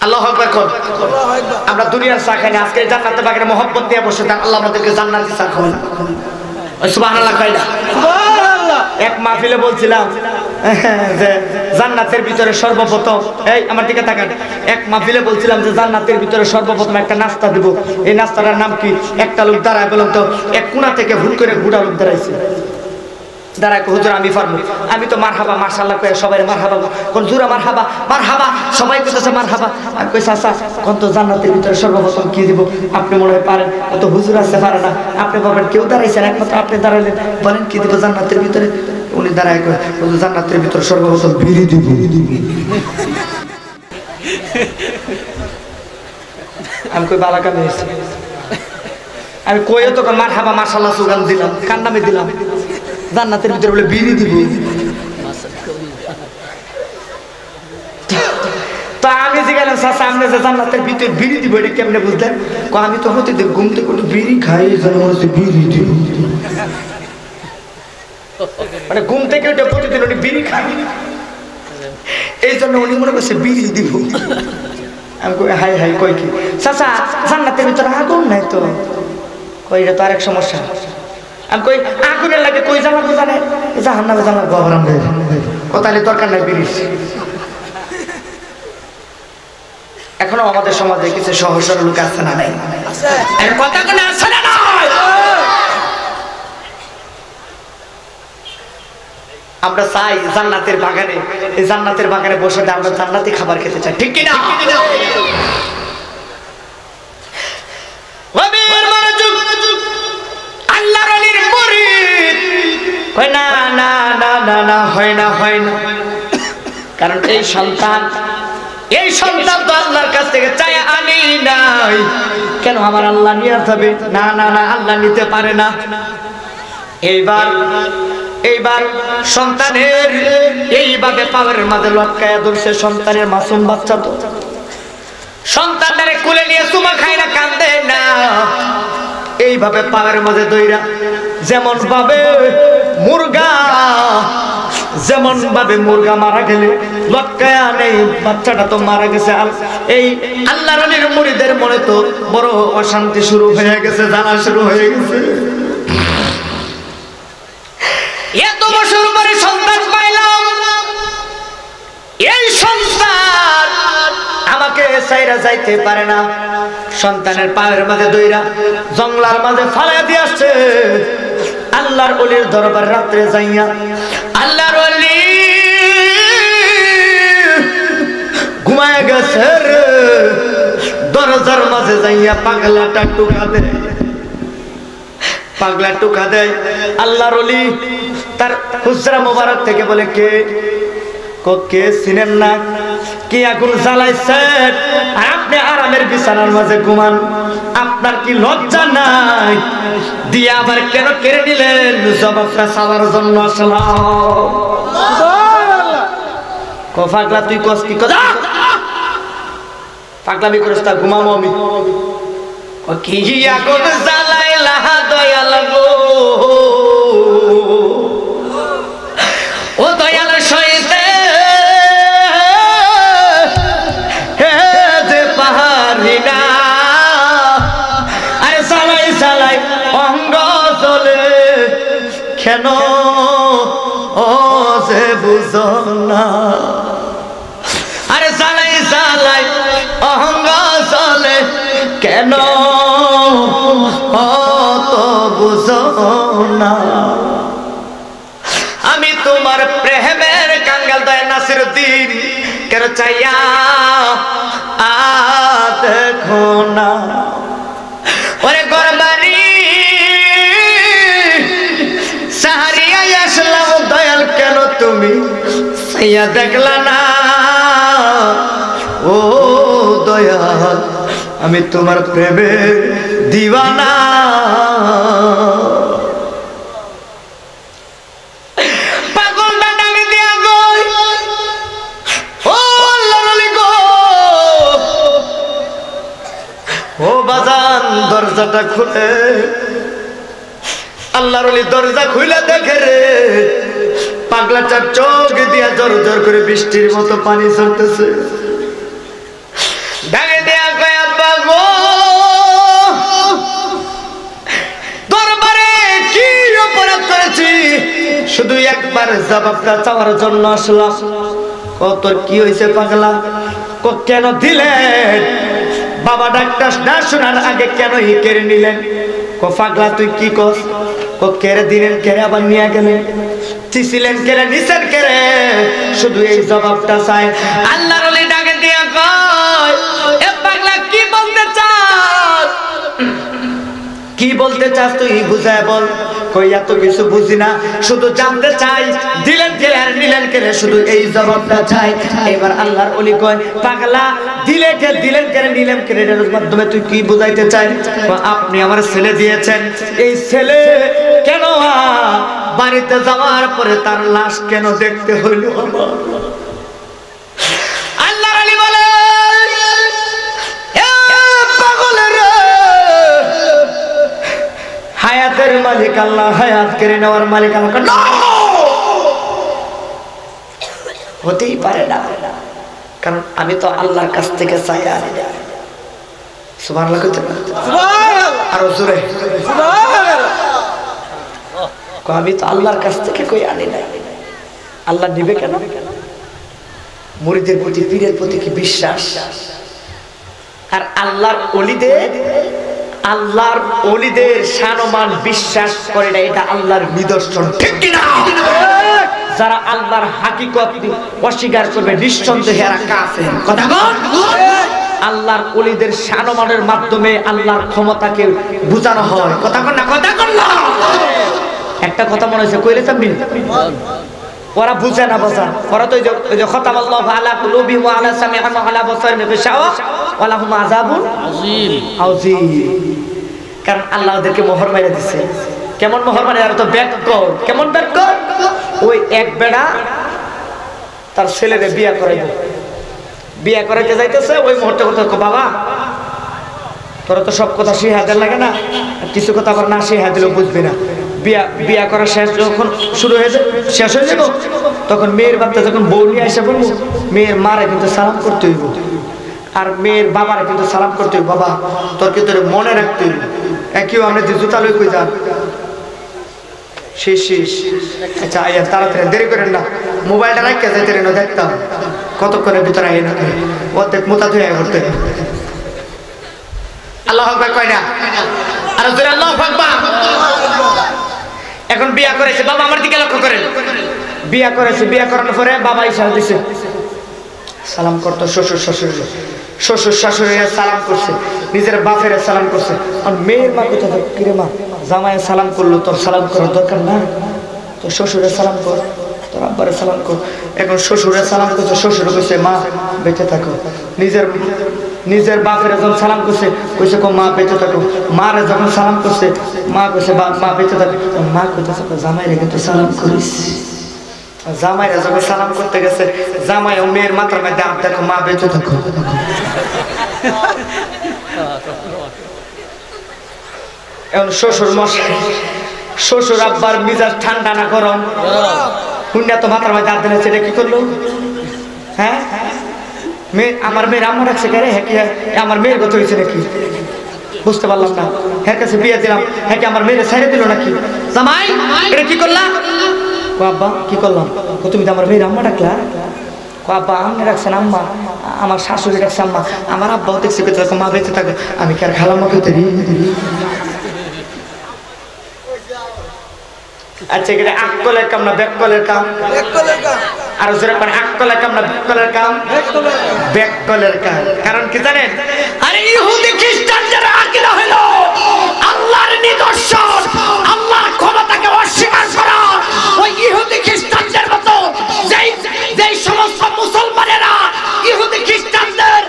আল্লাহু আকবার। আমরা দুনিয়ার চা খাই না, আজকে জান্নাতে বাগের মহব্বত নিয়ে বসে থাক। আল্লাহ আমাদেরকে জান্নাতের চা খাওয়ান। সুবহানাল্লাহ কইলা। এক মাহফিলে বলছিলাম যে জান্নাতের ভিতরে সর্বপ্রথম, এই আমার দিকে তাকান, এক মাহফিলে বলছিলাম যে জান্নাতের ভিতরে সর্বপ্রথম একটা নাস্তা দিব। এই নাস্তাটার নাম কি? একটা লোক দাঁড়ায়, বললাম তো এক কোণা থেকে ভুল করে বুড়া লোক দাঁড়াইছে, দাঁড়ায় হুজুর আমি পারবো। আমি তো মারহাবা মাশাআল্লাহ কয়ে সবাই মারহাবা, কোন জুরা মারহাবা মারহাবা, সবাই কইতেছে মারহাবা। আমি কই চাচা কোন তো জান্নাতের ভিতরে সর্বপ্রথম কি দিব? আপনি মনে হয় পারেন, কত হুজুর আছে পারে না, আপনি বলবেন কেউ দাঁড়াইছেন, একমাত্র আপনি দাঁড়াইলেন, বলেন কি দিব জান্নাতের ভিতরে? উনি দাঁড়ায় কয়, জান্নাতের ভিতরে সর্বপ্রথম বিড়ি দিব। আমি কই বালা কামে এসেছি, আমি কইও তো মারহাবা মাশাআল্লাহ সুগান দিলাম, কার নামে দিলাম? জান্নাতের ভিতরে বলে বিড়ি দিব। তো আমি জিজ্ঞাসা চাচা আপনি যে জান্নাতের ভিতরে বিড়ি দিব এটা কেমনে বুঝলেন? আমি তো প্রতিদিন ঘুম থেকে একটু বিড়ি খাই, বিড়ি দিব, মানে ঘুম থেকে উঠে প্রতিদিন উনি বিড়ি খাই, এই জন্য উনি মনে করছে বিড়ি দিব। আমি কই হাই হাই, কই কি চাচা জান্নাতের ভিতরে আগুন নাই তো? কই এটা তো আরেক সমস্যা। আমি কই আগুনের লাগে কই জ্বালাবো জানে? জাহান্নামে জ্বালাবো গবরাম দেয়, কোথায় দরকার নাই বিড়ি। এখনো আমাদের সমাজে কিছু সহজ সরল লোক আছে না? নাই কথা কোন আছে না? আমরা চাই জান্নাতের বাগানে, এই জান্নাতের বাগানে বসে আমরা জান্নাতি খাবার খেতে চাই, ঠিক কিনা? আল্লাহর ওলির মুরিদ কই না না না না না, হয় না হয় না। কারণ এই সন্তান তো আল্লাহর কাছ থেকে চাই আনি নাই। কেন আমার আল্লাহ নিয়ে যাবে? না না না, আল্লাহ নিতে পারে না। এইবার সন্তানের এইভাবে পাওয়ার মাঝে লটকায়া ধরছে। সন্তানের মাসুম বাচ্চা তো, সন্তানের কোলে নিয়ে চুমা খায় না, কান্দে না। এইভাবে পাওয়ার মাঝে দইরা যেমন ভাবে মুরগা মারা গেলে লটকায়া নেই, বাচ্চাটা তো মারা গেছে। এই আল্লাহর ওলির মুরিদের মনে তো বড় অশান্তি শুরু হয়ে গেছে, জ্বালা শুরু হয়ে গেছে। এত বছর পরে সন্তান পাইলাম, এই সন্তান আমাকে ছাইরা যাইতে পারে না। সন্তানের পায়ের মাঝে দইরা জঙ্গলার মাঝে ফালাইয়া দিয়ে আসছে। আল্লাহর ওলির দরবার রাত্রে যাইয়া আল্লাহর ওলি ঘুমায় গেছে রে। দরজার মাঝে যাইয়া পাগলাটা টুকা দেয়। আল্লাহর ওলি তার হুজরা মোবারক থেকে বলে, কে চিনেন না? কি আগুন জ্বালাইছেন আর আপনি আরামের বিছানার মাঝে ঘুমান? আপনার কি লজ্জা নাই? দিয়ে আবার কেন কেড়ে নিলেন? জবাবটা চাওয়ার জন্য আসলাম। পাগলা তুই কস কি কথা? পাগলামি করিস তা, ঘুমাবো আমি। কি আগুন জ্বালাইলা দয়াল গো, ও দয়াল সইতে পাহাড়ি না। আরে চালাই অঙ্গ চলে কেন ও যে বুঝো না? আরে চালাই অঙ্গ চলে কেন ও তো বুঝো না? আমি তোমার প্রেমের কাঙ্গাল দয়া নাসিরউদ্দিন কেন চাইয়া দেখো না? ওরে গরবারি সাহারিয়া আসলাম দয়াল, কেন তুমি চাইয়া দেখলা না? ও দয়াল, আমি তোমার প্রেমের দিওয়ানা। ও বাজান, দরজাটা খুলে। আল্লাহর ওলি দরজা খুলে দেখে রে, পাগলাটার চোখ দিয়া জোর জোর করে বৃষ্টির মতো পানি ঝরতেছে। ডাকে দেয়া কয়, আব্বা গো, দরবারে কি অপরাধ করেছি? শুধু একবার জবাবটা চাওয়ার জন্য আসলাম। তোর কি হয়েছে পাগলা? কেন দিলেন? বাবা ডাক্তার না শোনার আগে কেন কেড়ে নিলেন? পাগলা তুই কি কস? কেড়ে দিলেন, কেড়ে আবার নিয়ে গেলেন। চিছিলেন কেড়ে, নিছেন কেড়ে, শুধু এই জবাবটা চাই। আল্লাহর ওলি ডাকে দিয়া কয়, এ পাগলা কি বলতে চাস? কি বলতে চাস তুই বুঝায় বল। কই এত কিছু বুঝি না, শুধু জানতে চাই দিলেন কেড়ে আর নিলেন কেড়ে, শুধু এই জবাবটা চাই। এবার আল্লাহর ওলি কয়, পাগলা দিলেন কেড়ে নিলেন কেড়ে এর মাধ্যমে তুই কি বুঝাইতে চাই? আপনি আমার ছেলে দিয়েছেন, এই ছেলে কেন বাড়িতে যাওয়ার পরে তার লাশ কেন দেখতে হইল? আল্লাহর ওলি বলে, হায়াতের মালিক আল্লাহ, হায়াত কেড়ে নেওয়ার মালিক আল্লাহ হতেই পারে না। কারণ আমি তো আল্লাহর কাছ থেকে চাই। আর সুবহানাল্লাহ কইতে না, আরো জোরে আমি তো আল্লাহর কাছ থেকে কই আনি নাই। আল্লাহ নিবে কেন? মুরিদের প্রতি, পীরের প্রতি কি বিশ্বাস। আর আল্লাহর ওলিদের শানমান বিশ্বাস করে না, এটা আল্লাহর নিদর্শন, ঠিক কি না? যারা আল্লাহর হাকিকত অস্বীকার করবে নিঃসন্দেহে এরা কাফের। কথা বল। আল্লাহর ওলিদের শানমানের মাধ্যমে আল্লাহর ক্ষমতাকে বোঝানো হয়। কথা কর না, কথা কর না। একটা কথা মনে হচ্ছে কইলে চাবি, ওরা বুঝে না বাজার, ওরা তো ওই যে খতামাল্লাহু আলা কুলুবিহিম ওয়া আলা সামিইহিম ওয়া আলা আবসারিহিম গিশাওয়া ওয়া লাহুম আযাবুন আযীম। কারণ আল্লাহ ওদেরকে মোহর মেরে দিচ্ছে। কেমন মোহর মানে? আর তো ব্যাক কর। কেমন ব্যাক কর? ওই এক বেড়া তার ছেলেরে বিয়া করাইতে যাইতেছে, ওই মুহূর্তে কথা, বাবা তোরা তো সব কথা শিখাতে লাগে না, কিছু কথা আবার না শিখা দিলেও বুঝবি না। বিয়া করা শেষ যখন শুরু হয়ে যায়, শেষ হয়ে যাব, তখন মেয়ের বাচ্চা যখন বউ নিয়ে আসে বলবো, মেয়ের মারে কিন্তু সালাম করতে হইব, আর মেয়ের বাবারে কিন্তু সালাম করতে হইব। বাবা তোর কিন্তু মনে রাখতে হইব। কেউ আমরা জুতা লই কই যান শেষ। আচ্ছা আয়া তাড়াতাড়ি, দেরি করেন না, মোবাইলটা রাখিয়া যাইতে রেন, দেখতাম কতক্ষণের ভিতরে আইয়ে না অর্ধেক মোতা ধুয়ে করতে। আল্লাহু আকবার কয় না? আর জোরে আল্লাহু আকবার। এখন বিয়া করেছে, বাবা আমার দিকে লক্ষ্য করেন, বিয়া করেছে, বিয়া করানোর পরে বাবা ইশারা দিছে সালাম করতো, শ্বশুর শাশুড়ি সালাম করছে, নিজের বাপের সালাম করছে। আর মেয়ের মা কোথা থেকে, কিরে মা জামাইয়ে সালাম করলো, তোর সালাম করার দরকার না, তোর শ্বশুরের সালাম কর, তোর আব্বারে সালাম কর। এখন শ্বশুরের সালাম করছে, শ্বশুর কইছে মা বেঁচে থাকো। নিজের বাপের যখন সালাম করছে কইছে মা বেঁচে থাকো। মারে যখন সালাম করছে মা কইছে মা বেঁচে থাকো। মা কইতেছে জামাইরে কিন্তু সালাম করিস। জামাইরা যখন সালাম করতে গেছে, জামাই ও মেয়ের মাথার মধ্যে হাত দেখো, মা বেঁচে থাকো। এখন শ্বশুর আব্বার মিজাজ ঠান্ডা না গরম, হুন্ডা তো মাথার মধ্যে হাত দিলে, সেটা কি করলো? হ্যাঁ আমার মেয়ের আম্মা রাখছে কে রে? হ্যাঁ কি আমার মেয়ের গত হয়েছে নাকি? বুঝতে পারলাম না। হ্যাঁ কাছে বিয়ে দিলাম, হ্যাঁ কি আমার মেয়ের ছেড়ে দিল নাকি? জামাই এটা কি করলাম? আব্বা কি করলাম? তুমি তো আমার মেয়ের আম্মা ডাকলা। আব্বা আপনি রাখছেন আম্মা, আমার শাশুড়ি রাখছে আম্মা, আমার আব্বাও দেখছি মা বেঁচে থাকে, আমি কি আর খালাম্মা খেতে দিই? আচ্ছা এখানে আকলের কাম না ব্যাককলের কাম? আর জোরে মানে আকলের কাম না ব্যাককলের কাম? ব্যাককলের কাম। কারণ কি জানেন? আরে ইহুদি খ্রিস্টান যারা আকীদা হলো আল্লাহর নিদর্শন, আল্লাহর ক্ষমতাকে অস্বীকার করা, ওই ইহুদি খ্রিস্টানদের মতো যেই সমস্ত মুসলমানেরা ইহুদি খ্রিস্টানদের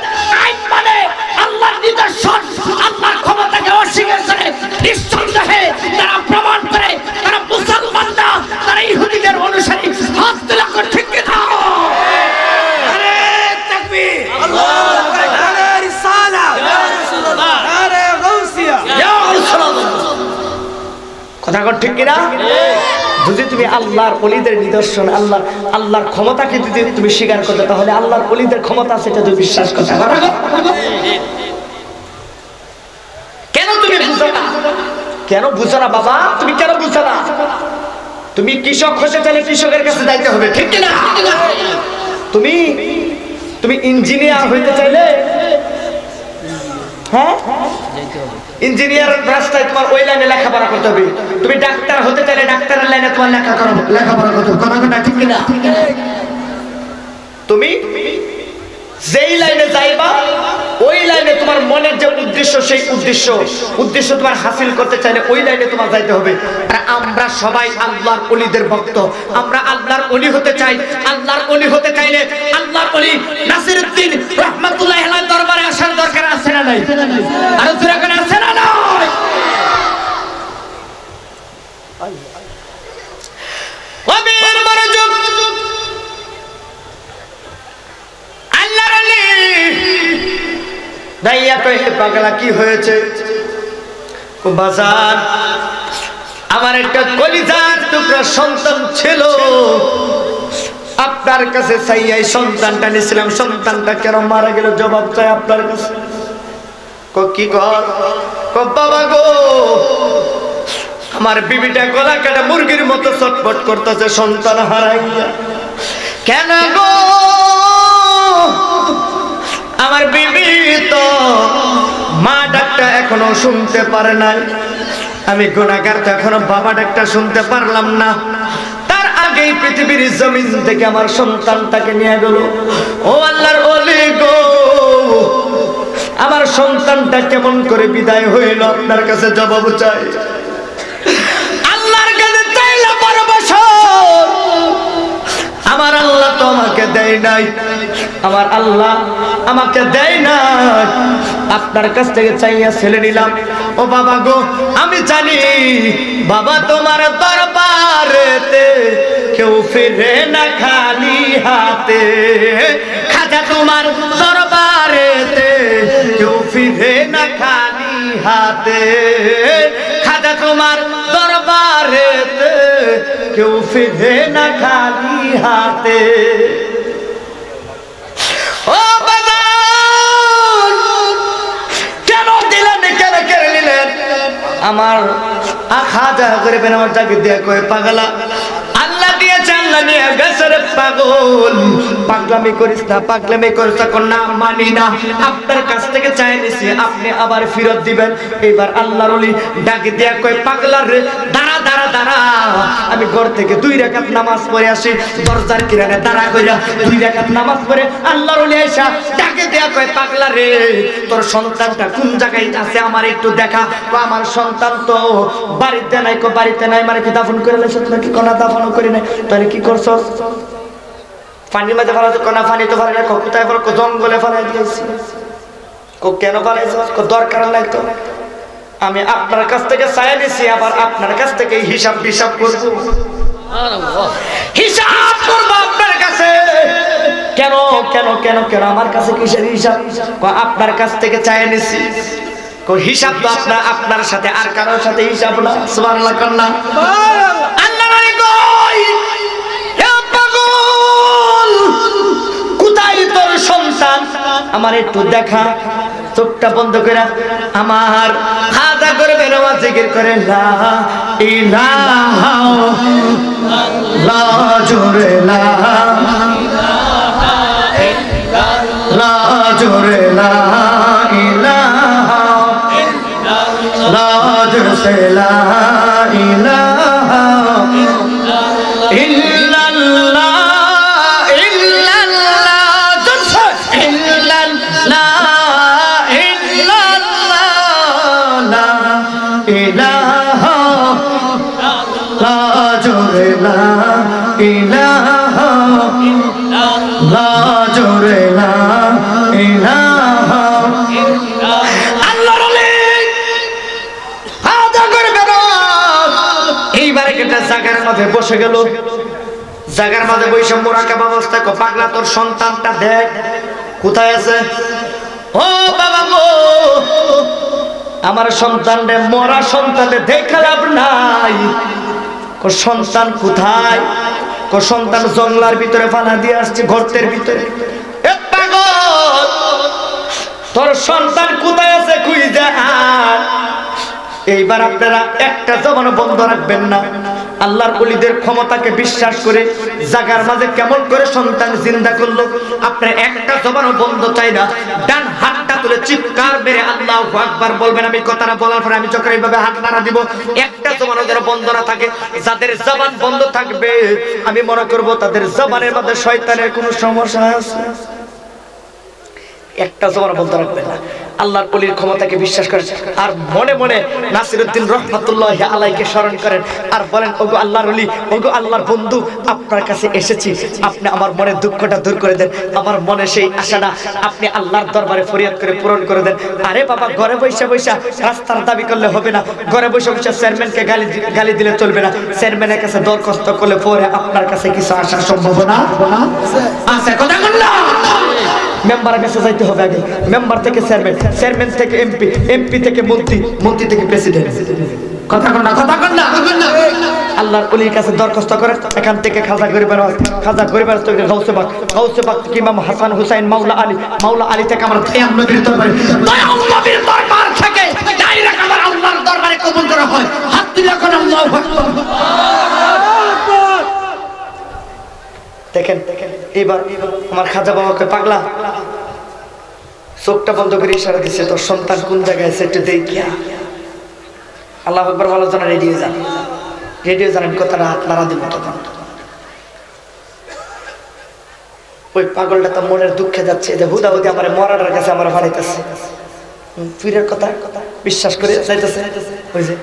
আইন মানে, আল্লাহর নিদর্শন, আল্লাহর ক্ষমতাকে অস্বীকার করে, নিঃসন্দেহে তারা প্রমাণ করে তারা মুসলমান না, তারা ইহুদিদের অনুসারী। হাত তোলা করে ঠিক কিনা? আরে তাকবীর, আল্লাহু আকবার, আরে রিসালাত, ইয়া রাসূলুল্লাহ, আরে গাউসিয়া, ইয়া রাসূলুল্লাহ। কথা কর ঠিক কিনা? যদি তুমি আল্লাহর ওলিদের নিদর্শন, আল্লাহর ক্ষমতাকে যদি তুমি স্বীকার করতে, তাহলে আল্লাহর ওলিদের ক্ষমতা সেটা তুমি বিশ্বাস করতে। কেন তুমি বুঝো না? কেন বুঝো না বাবা? তুমি কেন বুঝো না? তুমি কৃষক হতে চাইলে কৃষকের কাছে যাইতে হবে, ঠিক কিনা? তুমি ইঞ্জিনিয়ার হইতে চাইলে, হ্যাঁ ইঞ্জিনিয়ার রাস্তায় তোমার ওই লাইনে লেখাপড়া করতে হবে। তুমি ডাক্তার হতে চাইলে ডাক্তারের লাইনে তোমার লেখাপড়া করতে হবে, কথা কথা ঠিক কিনা? তুমি যেই লাইনে যাইবা ওই লাইনে তোমার মনের যে উদ্দেশ্য, সেই উদ্দেশ্য তোমার হাসিল করতে চাইলে ওই লাইনে তোমার যাইতে হবে। আর আমরা সবাই আল্লাহর ওলিদের ভক্ত, আমরা আল্লাহর ওলি হতে চাই। আল্লাহর ওলি হতে চাইলে আল্লাহর ওলি নাসিরউদ্দিন রাহমাতুল্লাহি আলাইহির দরবারে আসার দরকার আছে না নাই? আর জোরে করে আছে না নাই? ওয়াবির মনোযোগ, আল্লাহর ওলি দাইয়া কইতে পাগলা কি হয়েছে? ও বাজার, আমার একটা কলিজার টুকরা সন্তান ছিল, আপনার কাছে চাইয়াই সন্তানটা নিয়েছিলাম, সন্তানটা কেন মারা গেল জবাব চাই আপনার কাছে। কি কর? বাবা গো, আমার বিবিটা গলা কাটা মুরগির মতো ছটফট করতেছে সন্তান হারাইয়া। কেন গো? আমার বিবি তো মা ডাকটা এখনো শুনতে পারে নাই, আমি গুনাহগার তো এখনো বাবা ডাকটা শুনতে পারলাম না। তার আগেই পৃথিবীর জমিন থেকে আমার সন্তানটাকে নিয়ে গেল। ও আল্লাহর ওলি গো, আমার সন্তানটা কেমন করে বিদায় হইল আপনার কাছে জবাব চাই। আল্লাহর কাছে চাইলে বড় বছর আমার আল্লাহ তো আমাকে দেয় নাই, আমার আল্লাহ আমাকে দেয় নাই, আপনার কাছ থেকে চাইয়া ছেলে নিলাম। ও বাবা গো, আমি জানি বাবা তোমার দরবারেতে কেউ ফিরে না খালি হাতে, খাজা তোমার দরবারেতে কেউ ফিরে না খালি হাতে, খাজা তোমার দরবারেতে কেউ ফিরে না খালি হাতে। ও বাজার, কেন দিলেন, কেন কেড়ে নিলেন আমার খাজা করে বেন? আমার জাগির দিয়ে কয়ে পাগলা, আল্লাহ দিয়েছে আল্লাহ নিয়ে গেছে রে পাগল, পাগলামি করিস না, পাগলামি করিস না, না মানি না, আপনার কাছ থেকে চাই নিছি, আপনি আবার ফেরত দিবেন। এবার আল্লাহর ওলি ডাকি দিয়া কয় পাগলার রে, দাঁড়া দাঁড়া দাঁড়া, আমি ঘর থেকে 2 রাকাত নামাজ পড়ে আসি, দরজার কিনারে দাঁড়া কইরা 2 রাকাত নামাজ পড়ে আল্লাহর ওলি আয়েশা ডাকি দিয়া কয় পাগলা রে, তোর সন্তানটা কোন জায়গায় আছে আমার একটু দেখা। আমার সন্তান তো বাড়িতে নাই। কো বাড়িতে নাই মানে কি দাফন করে লাইছস নাকি? কোনা দাফনও করি নাই। তাহলে কি করছস? পানির মাঝে ফেলা, কোনা পানি তো ফেলে না, কোথায় ফেল? জঙ্গলে ফেলাই দিয়েছি। কো কেন ফেলাইছস? কো দরকার নাই তো, আমি আপনার কাছ থেকে চাই নিছি, আবার আপনার কাছ থেকে হিসাব হিসাব করব, হিসাব করব আপনার কাছে। কেন কেন কেন কেন আমার কাছে কিসের হিসাব? আপনার কাছ থেকে চাই নিছি। হিসাব তো আপনার সাথে, আর কারোর সাথে হিসাব না। সুবহানাল্লাহ কন্না আল্লাহ রে কই, হে পাগল, কোথায় তোর সন্তান? আমার একটু দেখা। চোখটা বন্ধ করে আমার খাজা করে বেরোয়া জিকির করে লা ইলাহা ইল্লাল্লাহ, জোরে লা লা জোরে লা ইলাহা লা জোরে লা ইলাহা ইল্লাল্লাহ ইল্লাল্লাহ জোরে ইল্লাল্লাহ ইল্লাল্লাহ লা ইলাহা লা জোরে লা ইলাহা লা জোরে লা ইলাহা। আল্লাহর ওলি আদা করবে না। এইবারে কেটে জায়গার মধ্যে বসে গেল, জায়গার মধ্যে বসে মুরাকাবা অবস্থায় কো পাগলা তোর সন্তানটা দেখ কোথায় আছে। ও বাবা গো, আমার সন্তানরে, মরা সন্তানে দেখা লাভ নাই। কো সন্তান কোথায়? কো সন্তান জঙ্গলার ভিতরে ফালা দিয়ে আসছে, গর্তের ভিতরে। এ পাগল, তোর সন্তান কোথায় আছে খুঁজে আন। এইবার আপনারা একটা জবানও বন্ধ রাখবেন না। আল্লাহর ওলিদের ক্ষমতাকে বিশ্বাস করে জাগার মাঝে কেমন করে সন্তান জিন্দা করলো, আপনারা একটা জবানও বন্ধ চাই না। ডান হাতটা তুলে চিৎকার মেরে আল্লাহু আকবার বলবেন। আমি কথাটা বলার পরে আমি যখন এইভাবে হাত নাড়া দিব, একটা জবানও যেন বন্ধ না থাকে। যাদের জবান বন্ধ থাকবে আমি মনে করব তাদের জবানের মধ্যে শয়তানের কোনো সমস্যা আছে। একটা জবান বন্ধ রাখবেন না। আল্লাহর ওলির ক্ষমতাকে বিশ্বাস করেন আর মনে মনে নাসিরউদ্দিন রহমাতুল্লাহি আলাইহিকে স্মরণ করেন আর বলেন, ওগো আল্লাহর ওলি, ওগো আল্লাহর বন্ধু, আপনার কাছে এসেছি, আপনি আমার মনের দুঃখটা দূর করে দেন, আমার মনে সেই আশাটা আপনি আল্লাহর দরবারে ফরিয়াদ করে পূরণ করে দেন। আরে বাবা, ঘরে বসে বসে রাস্তার দাবি করলে হবে না, ঘরে বসে বসে চেয়ারম্যানকে গালি দিলে চলবে না। চেয়ারম্যানের কাছে দরখাস্ত করলে পরে আপনার কাছে কিছু আসার সম্ভাবনা আছে। কথা বল না, মেম্বারের কাছে যাইতে হবে আগে, মেম্বার থেকে চেয়ারম্যান, চেয়ারম্যান থেকে এমপি, এমপি থেকে মন্ত্রী, মন্ত্রী থেকে প্রেসিডেন্ট। কথা কন না, কথা কন না। আল্লাহর ওলির কাছে দরখাস্ত করেন, এখান থেকে খাজা গরিবের, খাজা গরিবের থেকে গাউসে পাক, গাউসে পাক থেকে ইমাম হাসান হুসাইন মাওলা আলী, মাওলা আলী থেকে আমার দয়াল নবীর দরবারে, দয়াল নবীর দরবার থেকে ডাইরেক্ট আমার আল্লাহর দরবারে কবুল করা হয়। হাত তুলে এখন আল্লাহু আকবার। দেখেন এবার আমার খাজা বাবাকে পাগলা চোখটা বন্ধ করে ইশারা দিচ্ছে, তোর সন্তান কোন জায়গায় আছে একটু দেখিয়া। আল্লাহু আকবার বলার জন্য রেডি হয়ে যান, রেডি হয়ে যান, কথাটা হাত নাড়া দিব। তখন ওই পাগলটা তো মনের দুঃখে যাচ্ছে যে হুদা হুদি আমার মরার কাছে আমার বাড়াইতেছে, পীরের কথা বিশ্বাস করে যাইতেছে। ওই যে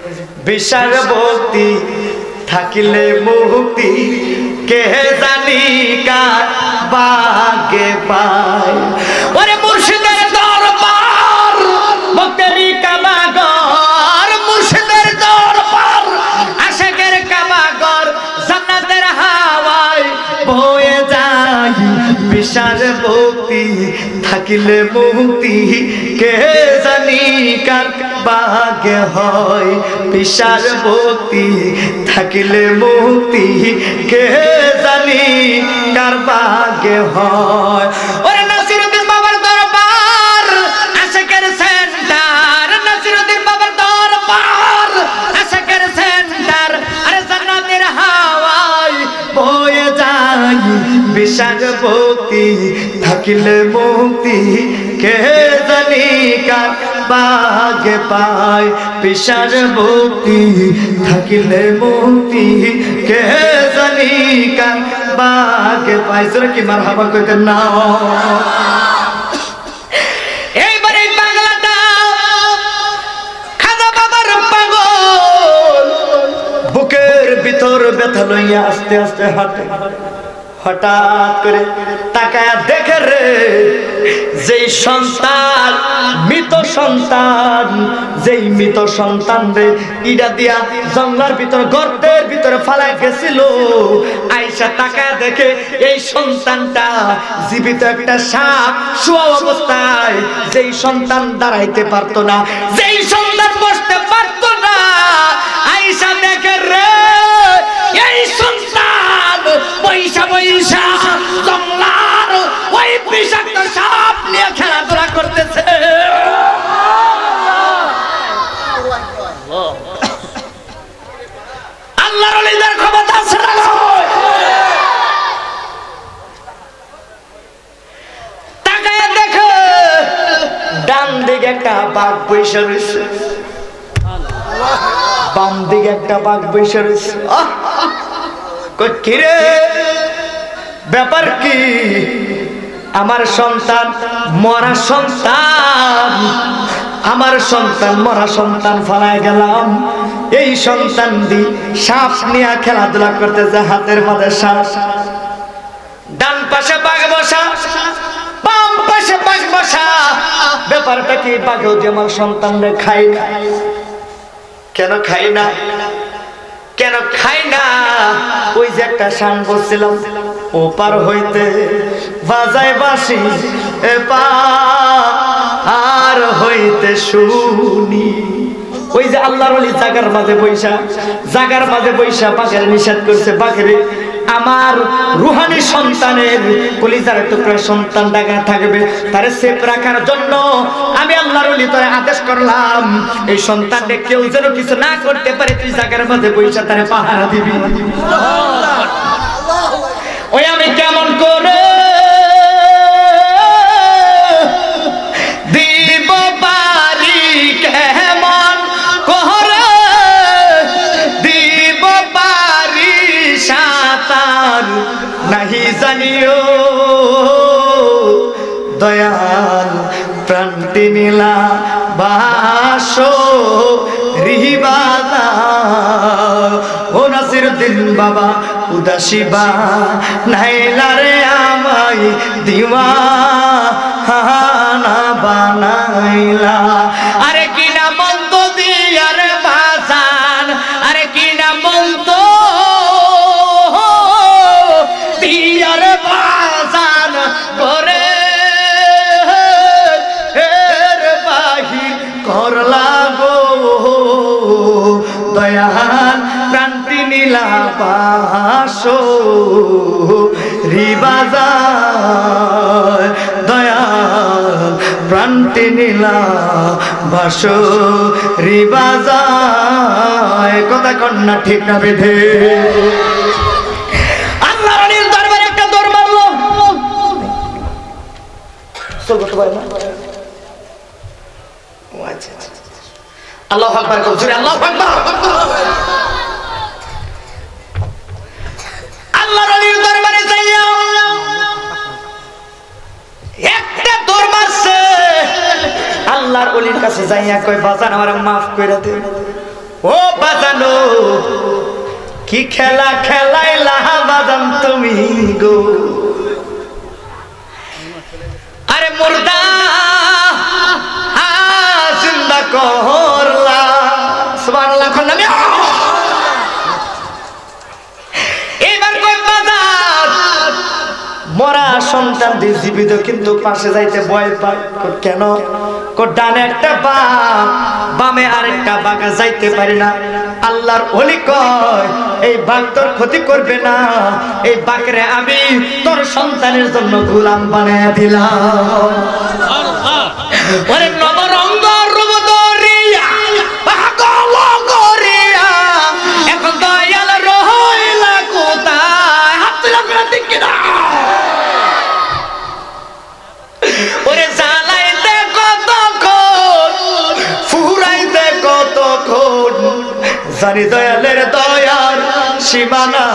বিশ্বাস ভক্তি থাকিলে মুক্তি, কে জানি কার ভাগ্যে পায়। ওরে মুর্শিদের দরবার ভক্তেরই কাবাগর, মুর্শিদের দরবার আশিকের কাবাগর, জান্নাতের হাওয়ায় বয়ে যায় বিশাল ভক্তি থাকিলে মুক্তি কে জানি কার ভাগ্যে হয়। বিশাল ভক্তি থাকিলে মুক্তি কে জানি কার ভাগ্যে হয়। ওরে নাসিরউদ্দিন বাবার দরবার আশিকের সেন্টার, নাসিরউদ্দিন বাবার দরবার আশিকের সেন্টার, আরে জান্নাতের হাওয়ায় বয়ে যায় বিশাল ভক্তি থাকিলে মুক্তি কে জানি কার ভাগ্যে পায়। বিশাল ভক্তি থাকিলে মুক্তি কে জানি কার ভাগ্যে পায়। জোরে কি মারহাবা কইতেন না? এইবারে পাগলাটা খাজা বাবার পাগল, বুকের ভিতর ব্যথা লইয়া আস্তে আস্তে হাঁটে। হঠাৎ করে তাকায়া দেখে রে যেই সন্তান মৃত সন্তান, যেই মৃত সন্তান রে ইডা দিয়া জঙ্গলার ভিতর গর্তের ভিতরে ফালাই গেছিল, আয়েশা তাকায়া দেখে এই সন্তানটা জীবিত একটা সাপ শোয়া অবস্থায়। যেই সন্তান দাঁড়াইতে পারতো না, যেই সন্তান বসতে পারতো না, আয়েশা দেখে রে এই সন্তান পয়সা পয়সা জঙ্গলার ওই বিষাক্ত সাপ নিয়ে খেলাধুলা করতেছে। আল্লাহর ওলিদের ক্ষমতা আছে না? তাকায় দেখে ডান দিকে একটা বাঘ বসে রয়েছে, বাম দিকে একটা বাঘ বসে রয়েছে। কিরে ব্যাপার কি? আমার সন্তান মরা সন্তান, আমার সন্তান মরা সন্তান ফালায় গেলাম, এই সন্তান দি সাপ নিয়ে খেলাধুলা করতেছে, হাতের মধ্যে সাপ, ডান পাশে বাঘ বসা, বাম পাশে বাঘ বসা। ব্যাপারটা কি? বাঘও যে আমার সন্তানরে খাই না। কেন খাই না? কেন খাই না? ওই যে একটা শান বলছিলাম, ওপার হইতে বাজায় বাঁশি এপার হইতে শুনি। ওই যে আল্লাহর ওলি জাগার মাঝে বৈশা, জাগার মাঝে বৈশা বাঘের নিষেধ করছে, বাঘেরে আমার রুহানি সন্তানের কলিজার টুকরা সন্তান ডাকা থাকবে, তারে সেফ রাখার জন্য আমি আল্লাহর ওলি তোরে আদেশ করলাম, এই সন্তানকে কেউ যেন কিছু না করতে পারে, তুই জাগার মাঝে বৈশা তারে পাহারা দিবি। ওই আমি কেমন করে দিব পারি, কেমন করে দিব পারি সাঁতার নাহি জানিও দয়াল প্রান্তি নীলা বাসো রিবাদা। ও নাসিরউদ্দিন বাবা উদাসী বা নাইলা রে আমায় দিওয়ানা বানাইলা। আরে কি না মন্দ দিয়া রে বাজান, আরে কি না মন্দ দিয়া রে বাজান, করে বাহির করলা গো দয়াল প্রান্তি নীলা পাশো রিবাজার। দয়াল প্রান্তি নীলা বাসো রিবাজার। কথা কন্যা ঠিক না বেঁধে আল্লাহর ওলির দরবারে একটা দৌড় মারলো। চলতে পারে না? আল্লাহু আকবার, জোরে আল্লাহু আকবার। আল্লাহর ওলির দরবারে যাইয়া একটা দৌড় মারছে। আল্লাহর ওলির কাছে যাইয়া কই, বাজান আমারে মাফ কইরা দে। ও বাজানো কি খেলা খেলাইলা বাজান তুমি গো, আরে মুর্দা জিন্দা করলা। সুবহানাল্লাহ। এবার কই বাজার মরা সন্তান দিয়ে জীবিত কিন্তু পাশে যাইতে ভয় পায়। কেন? ডানে একটা বাঘ, বামে আরেকটা বাঘ, যাইতে পারি না। আল্লাহর ওলি কয় এই বাঘ তোর ক্ষতি করবে না, এই বাঘরে আমি তোর সন্তানের জন্য গোলাম বানায় দিলাম। ওরে নবরঙ্গ রূপ ধরিয়া পাগল করিয়া এখন দয়াল রহিলা কোথায়? হাত তুলে করে দিক না। ওরে জ্বালাইতে কতক্ষণ, ফুরাইতে কতক্ষণ, জানি দয়ালের দয়ার সীমানা,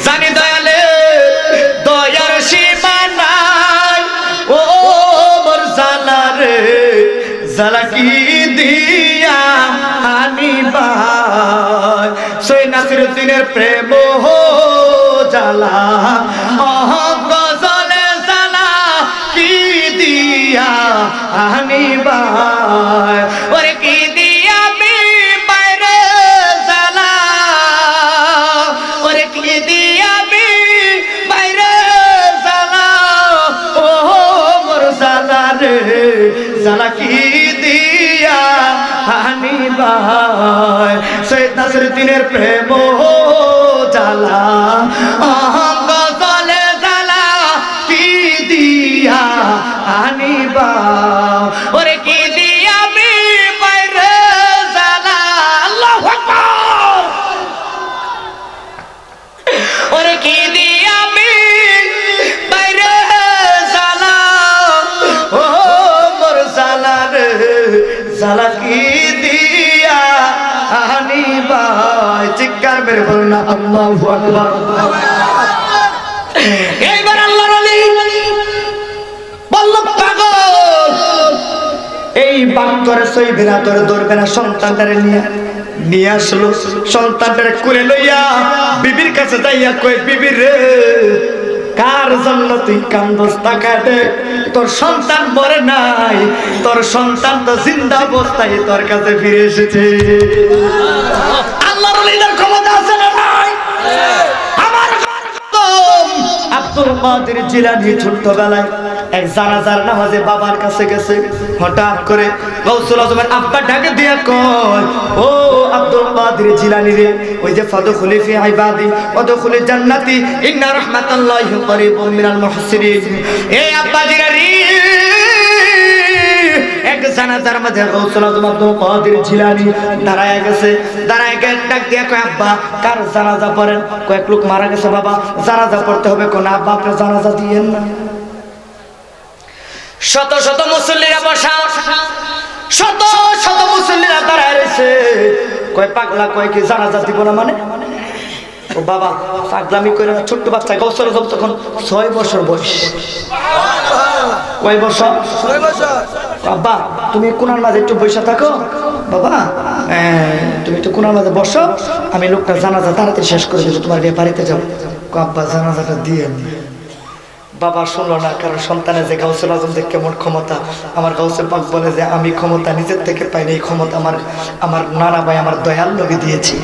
জানি দয়ালের দয়ার সীমানা। ও মোর জালা রে জালা কি দিয়া আনিবা, সই নাসিরুদ্দিনের প্রেম জালা গজলে জালা কি দিয়া আনিবা, ওরে কি দিয়া বি বাইরে জালা, ওরে কি দিয়া বি বাইরে জালা। ও মোর জালা রে জালা কি দিয়া আনিবা, সৈয়দ নাসিরুদ্দিনের প্রেম জালা গজলে জালা কি দিয়া আনিবা, ওরে কি দিয়া বি বাইরে জালা। আল্লাহু আকবার। ওরে কি দিয়া বি বাইরে জালা, ও মোর জালা রে জালা কি দিয়া আনিবা। চিৎকার মেরে বলুন না আল্লাহু আকবার। এইবার আল্লাহর ওলি বলল পাগল এই বাঘ তোরে সইবে না, তোরে ধরবে না। সন্তানটারে নিয়ে আসলো, সন্তানটারে কোলে লইয়া বিবির কাছে যাইয়া কই, বিবি রে কার জন্য তুই কান্দস? তাকায় দে, তোর সন্তান মরে নাই, তোর সন্তান তো জিন্দা অবস্থায় তোর কাছে ফিরে এসেছে। আল্লাহর ওলিদের ক্ষমতা আছে না নাই? আমার আব্দুল কাদের জিলানী ছোটবেলায় এক জানাজার নামাজে বাবার কাছে গেছে। হঠাৎ করে গাউসুল আজমের আব্বা ডাকে দিয়া কয়, ও আব্দুল কাদের জিলানী রে, ওই যে ফাদখুলি ফি ইবাদি ওয়াদখুলি জান্নাতি ইন্না রাহমাতাল্লাহি করিবুম মিনাল মুহসিনিন। এই আব্বা জিলানী এক জানাজার মাঝে গাউসুল আজম আব্দুল কাদের জিলানী দাঁড়ায় গেছে। দাঁড়ায় গিয়ে ডাক দিয়া কয়, আব্বা কার জানাজা পড়েন? কয়েক লোক মারা গেছে বাবা, জানাজা পড়তে হবে। কোন আব্বা আপনি জানাজা দিয়েন না। শত শত মুসল্লিরা বসা, শত শত মুসল্লিরা দাঁড়ায় রয়েছে। কয় পাগলা, কয় কি জানাজা দিব না মানে? ও বাবা পাগলামি করে না, ছোট্ট বাচ্চা। গাউসুল আজম তখন 6 বছর বয়স। কয় বছর? 6 বছর। আব্বা তুমি কোনার মাঝে একটু বসে থাকো বাবা, তুমি একটু কোনার মাঝে বসো, আমি লোকটা জানাজা তাড়াতাড়ি শেষ করে দেবো, তোমার বিয়ে বাড়িতে যাবো। আব্বা জানাজাটা দিয়ে বাবা শুনলো না, কারণ সন্তানের যে গাউসুল আজম যে কেমন ক্ষমতা। আমার গাউসুল পাক বলে যে আমি ক্ষমতা নিজের থেকে পাইনি, এই ক্ষমতা আমার নানা ভাই আমার দয়াল নবী দিয়েছি।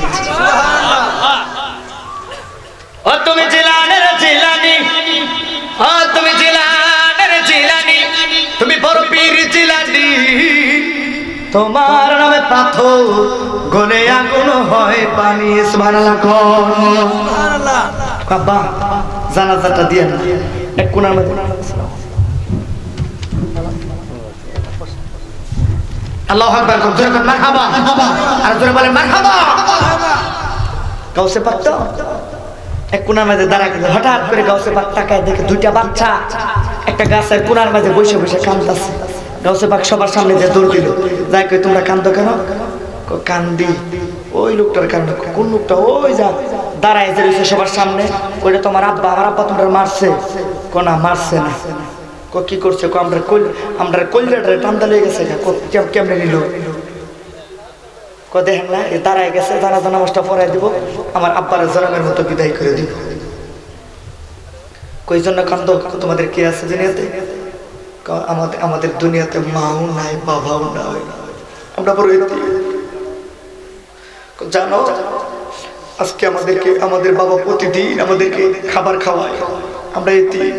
ও তুমি জিলানের জিলানী, ও তুমি জিলানের জিলানী, তুমি বড় পীর জিলানী, তোমার নামে পাথর গলে আগুন হয় পানি। সুবহানাল্লাহ। সুবহানাল্লাহ। বাবা জানাজাটা দিয়ে না এক কোণার মধ্যে। আল্লাহু আকবার। জোরে বলেন মারহাবা, আর জোরে বলেন মারহাবা। গাউসে পাক তো এক কোণার মাঝে দাঁড়ায় গেছে। হঠাৎ করে গাউসে পাক তাকায় দেখে দুইটা বাচ্চা একটা গাছের কোণার মাঝে বসে বসে কাঁদতেছে। গাউসে পাক সবার সামনে যে দৌড় দিল, যাই কই তোমরা কান্দো কেন? কান্দি ওই লোকটার কারণে। কোন লোকটা? ওই যা দাঁড়ায় যে রয়েছে সবার সামনে, ওইটা তোমার আব্বা। আমার আব্বা তোমরা মারছে? কোনা মারছে না। কি করছে? আমরা কলজাটারে টান্দা লেগে গেছে। কেমনে নিল? দেখেন না দাঁড়ায় গেছে, জানাজা নামাজটা পড়াই দিব, আমার আব্বার জনমের মতো বিদায় করে দিব। কই জন্য কান্দ? তোমাদের কে আছে দুনিয়াতে? আমাদের দুনিয়াতে মাও নাই, বাবাও নাই, আমরা বড় এতিম। জানো আজকে আমাদের বাবা প্রতিদিন আমাদেরকে খাবার খাওয়ায়, আমরা এতিম।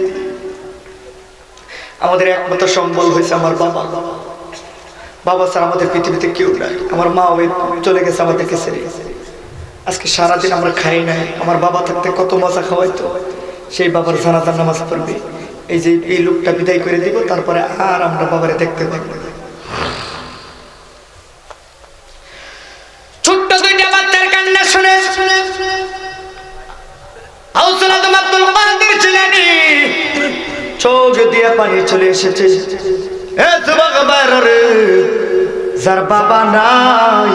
আমাদের একমাত্র সম্বল হয়েছে আমার বাবা। বাবা স্যার আমাদের পৃথিবীতে কেউ নাই। আমার মা চলে গেছে আমাদেরকে ছেড়ে। আজকে সারাদিন আমরা খাই নাই। আমার বাবা থাকতে কত মজা খাওয়াইতো। সেই বাবার জানাজার নামাজ পড়বে, এই যে এই লোকটা বিদায় করে দিব, তারপরে আর আমরা বাবারে দেখতে পাবো। ছোট্ট দুইটা বাচ্চার কান্না শুনে আব্দুল কাদের জিলানী চোখ দিয়ে পানি চলে এসেছে। যার বাবা নাই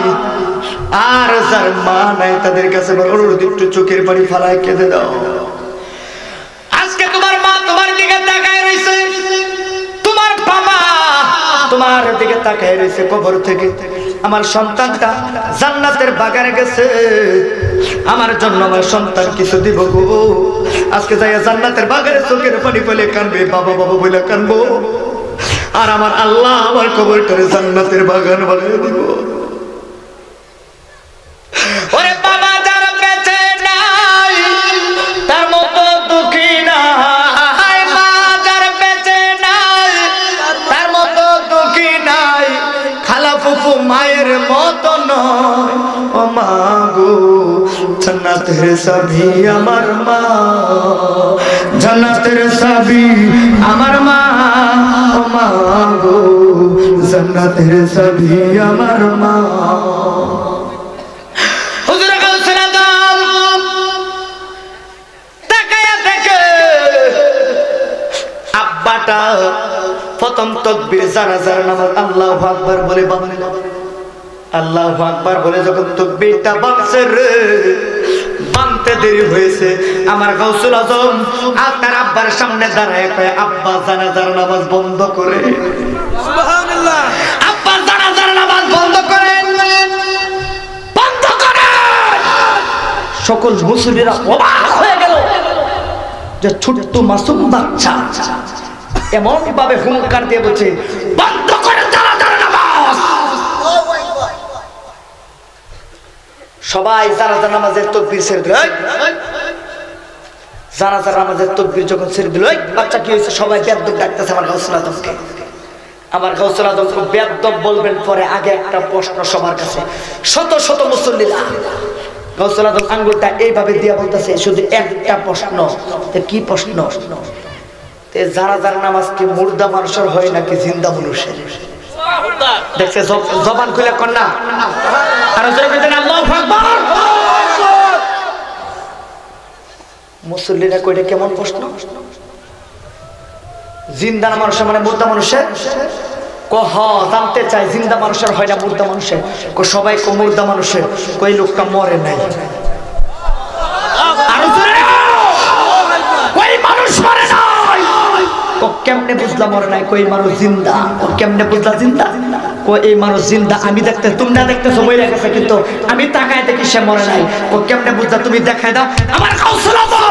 আর যার মা নাই, তাদের কাছে অনুরোধ একটু চোখের পানি ফালায় কেঁদে দাও। আজকে তোমার মা তোমার দিকে তাকায় রয়েছে, তোমার বাবা তোমার দিকে তাকায় রয়েছে কবর থেকে। আমার সন্তানটা জান্নাতের বাগানে গেছে, আমার জন্য আমার সন্তান কিছু দিব গো। আজকে যাইয়া জান্নাতের বাগানে চোখের পানি ফেলে কানবে, বাবা বাবা বলে কানবো। আর আমার আল্লাহ আমার কবরটারে জান্নাতের বাগান বানিয়ে দিব। ওরে বাবা যারা বেঁচে নাই তার মতো দুঃখী নাই, মা যারা বেঁচে নাই তার মতো দুঃখী নাই, খালা ফুফু মায়ের মতো নয়। ও মা গো জান্নাতের সবই আমার মা, জান্নাতের সবই আমার মা। ও মা গো জান্নাতের সবই আমার মা। আব্বাটা প্রথম তাকবীর জানাজার নামাজ আল্লাহু আকবার বলে বাঁধলেন। আল্লাহু আকবার বলে যখন তাকবীরটা বাঁধছে রে, বাঁধতে দেরি হয়েছে, আমার গাউসুল আজম আর তার আব্বার সামনে দাঁড়ায় কয়, আব্বা জানাজার নামাজ বন্ধ করে। সুবহানাল্লাহ। আব্বা জানাজার নামাজ বন্ধ করেন, বন্ধ করেন। সকল মুসল্লিরা অবাক হয়ে গেল যে ছোট্ট মাসুম বাচ্চা এমন ভাবে হুঙ্কার দিয়ে বলছে, বন্ধ করে জানাজার নামাজ। সবাই জানাজার নামাজের তাকবীর ছেড়ে দিল। জানাজার নামাজের তাকবীর যখন ছেড়ে দিল, বাচ্চা কি হয়েছে? সবাই বেয়াদব ডাকতেছে আমার গাউসুল আজমকে। আমার গাউসুল আজমকে বেয়াদব বলবেন পরে, আগে একটা প্রশ্ন সবার কাছে। শত শত মুসল্লিরা গাউসুল আজম আঙ্গুলটা এইভাবে দিয়ে বলতেছে শুধু একটা প্রশ্ন। কি প্রশ্ন? জানাজার নামাজ কি মুর্দা মানুষের হয় নাকি জিন্দা মানুষের? দেখছে জবান খুলে কন্যা আর আল্লাহু আকবার। মুসল্লিরা কইটা কেমন প্রশ্ন? জিন্দা মানুষের মানে মুর্দা মানুষের? কহ জানতে চাই জিন্দা মানুষের হয় না মুর্দা মানুষের? সবাই কো মুর্দা মানুষের। কই লোকটা মরে নাই। কই মানুষ মরে নাই। কেমনে বুঝলা মরে নাই? কই মানুষ জিন্দা। কেমনে বুঝলা জিন্দা? কই এই মানুষ জিন্দা, আমি দেখতে তোমরা দেখতেছো মরে গেছে, কিন্তু আমি তাকায় দেখি সে মরে নাই। কেমনে বুঝলা? তুমি দেখায় দাও। আমার গাউসুল আজম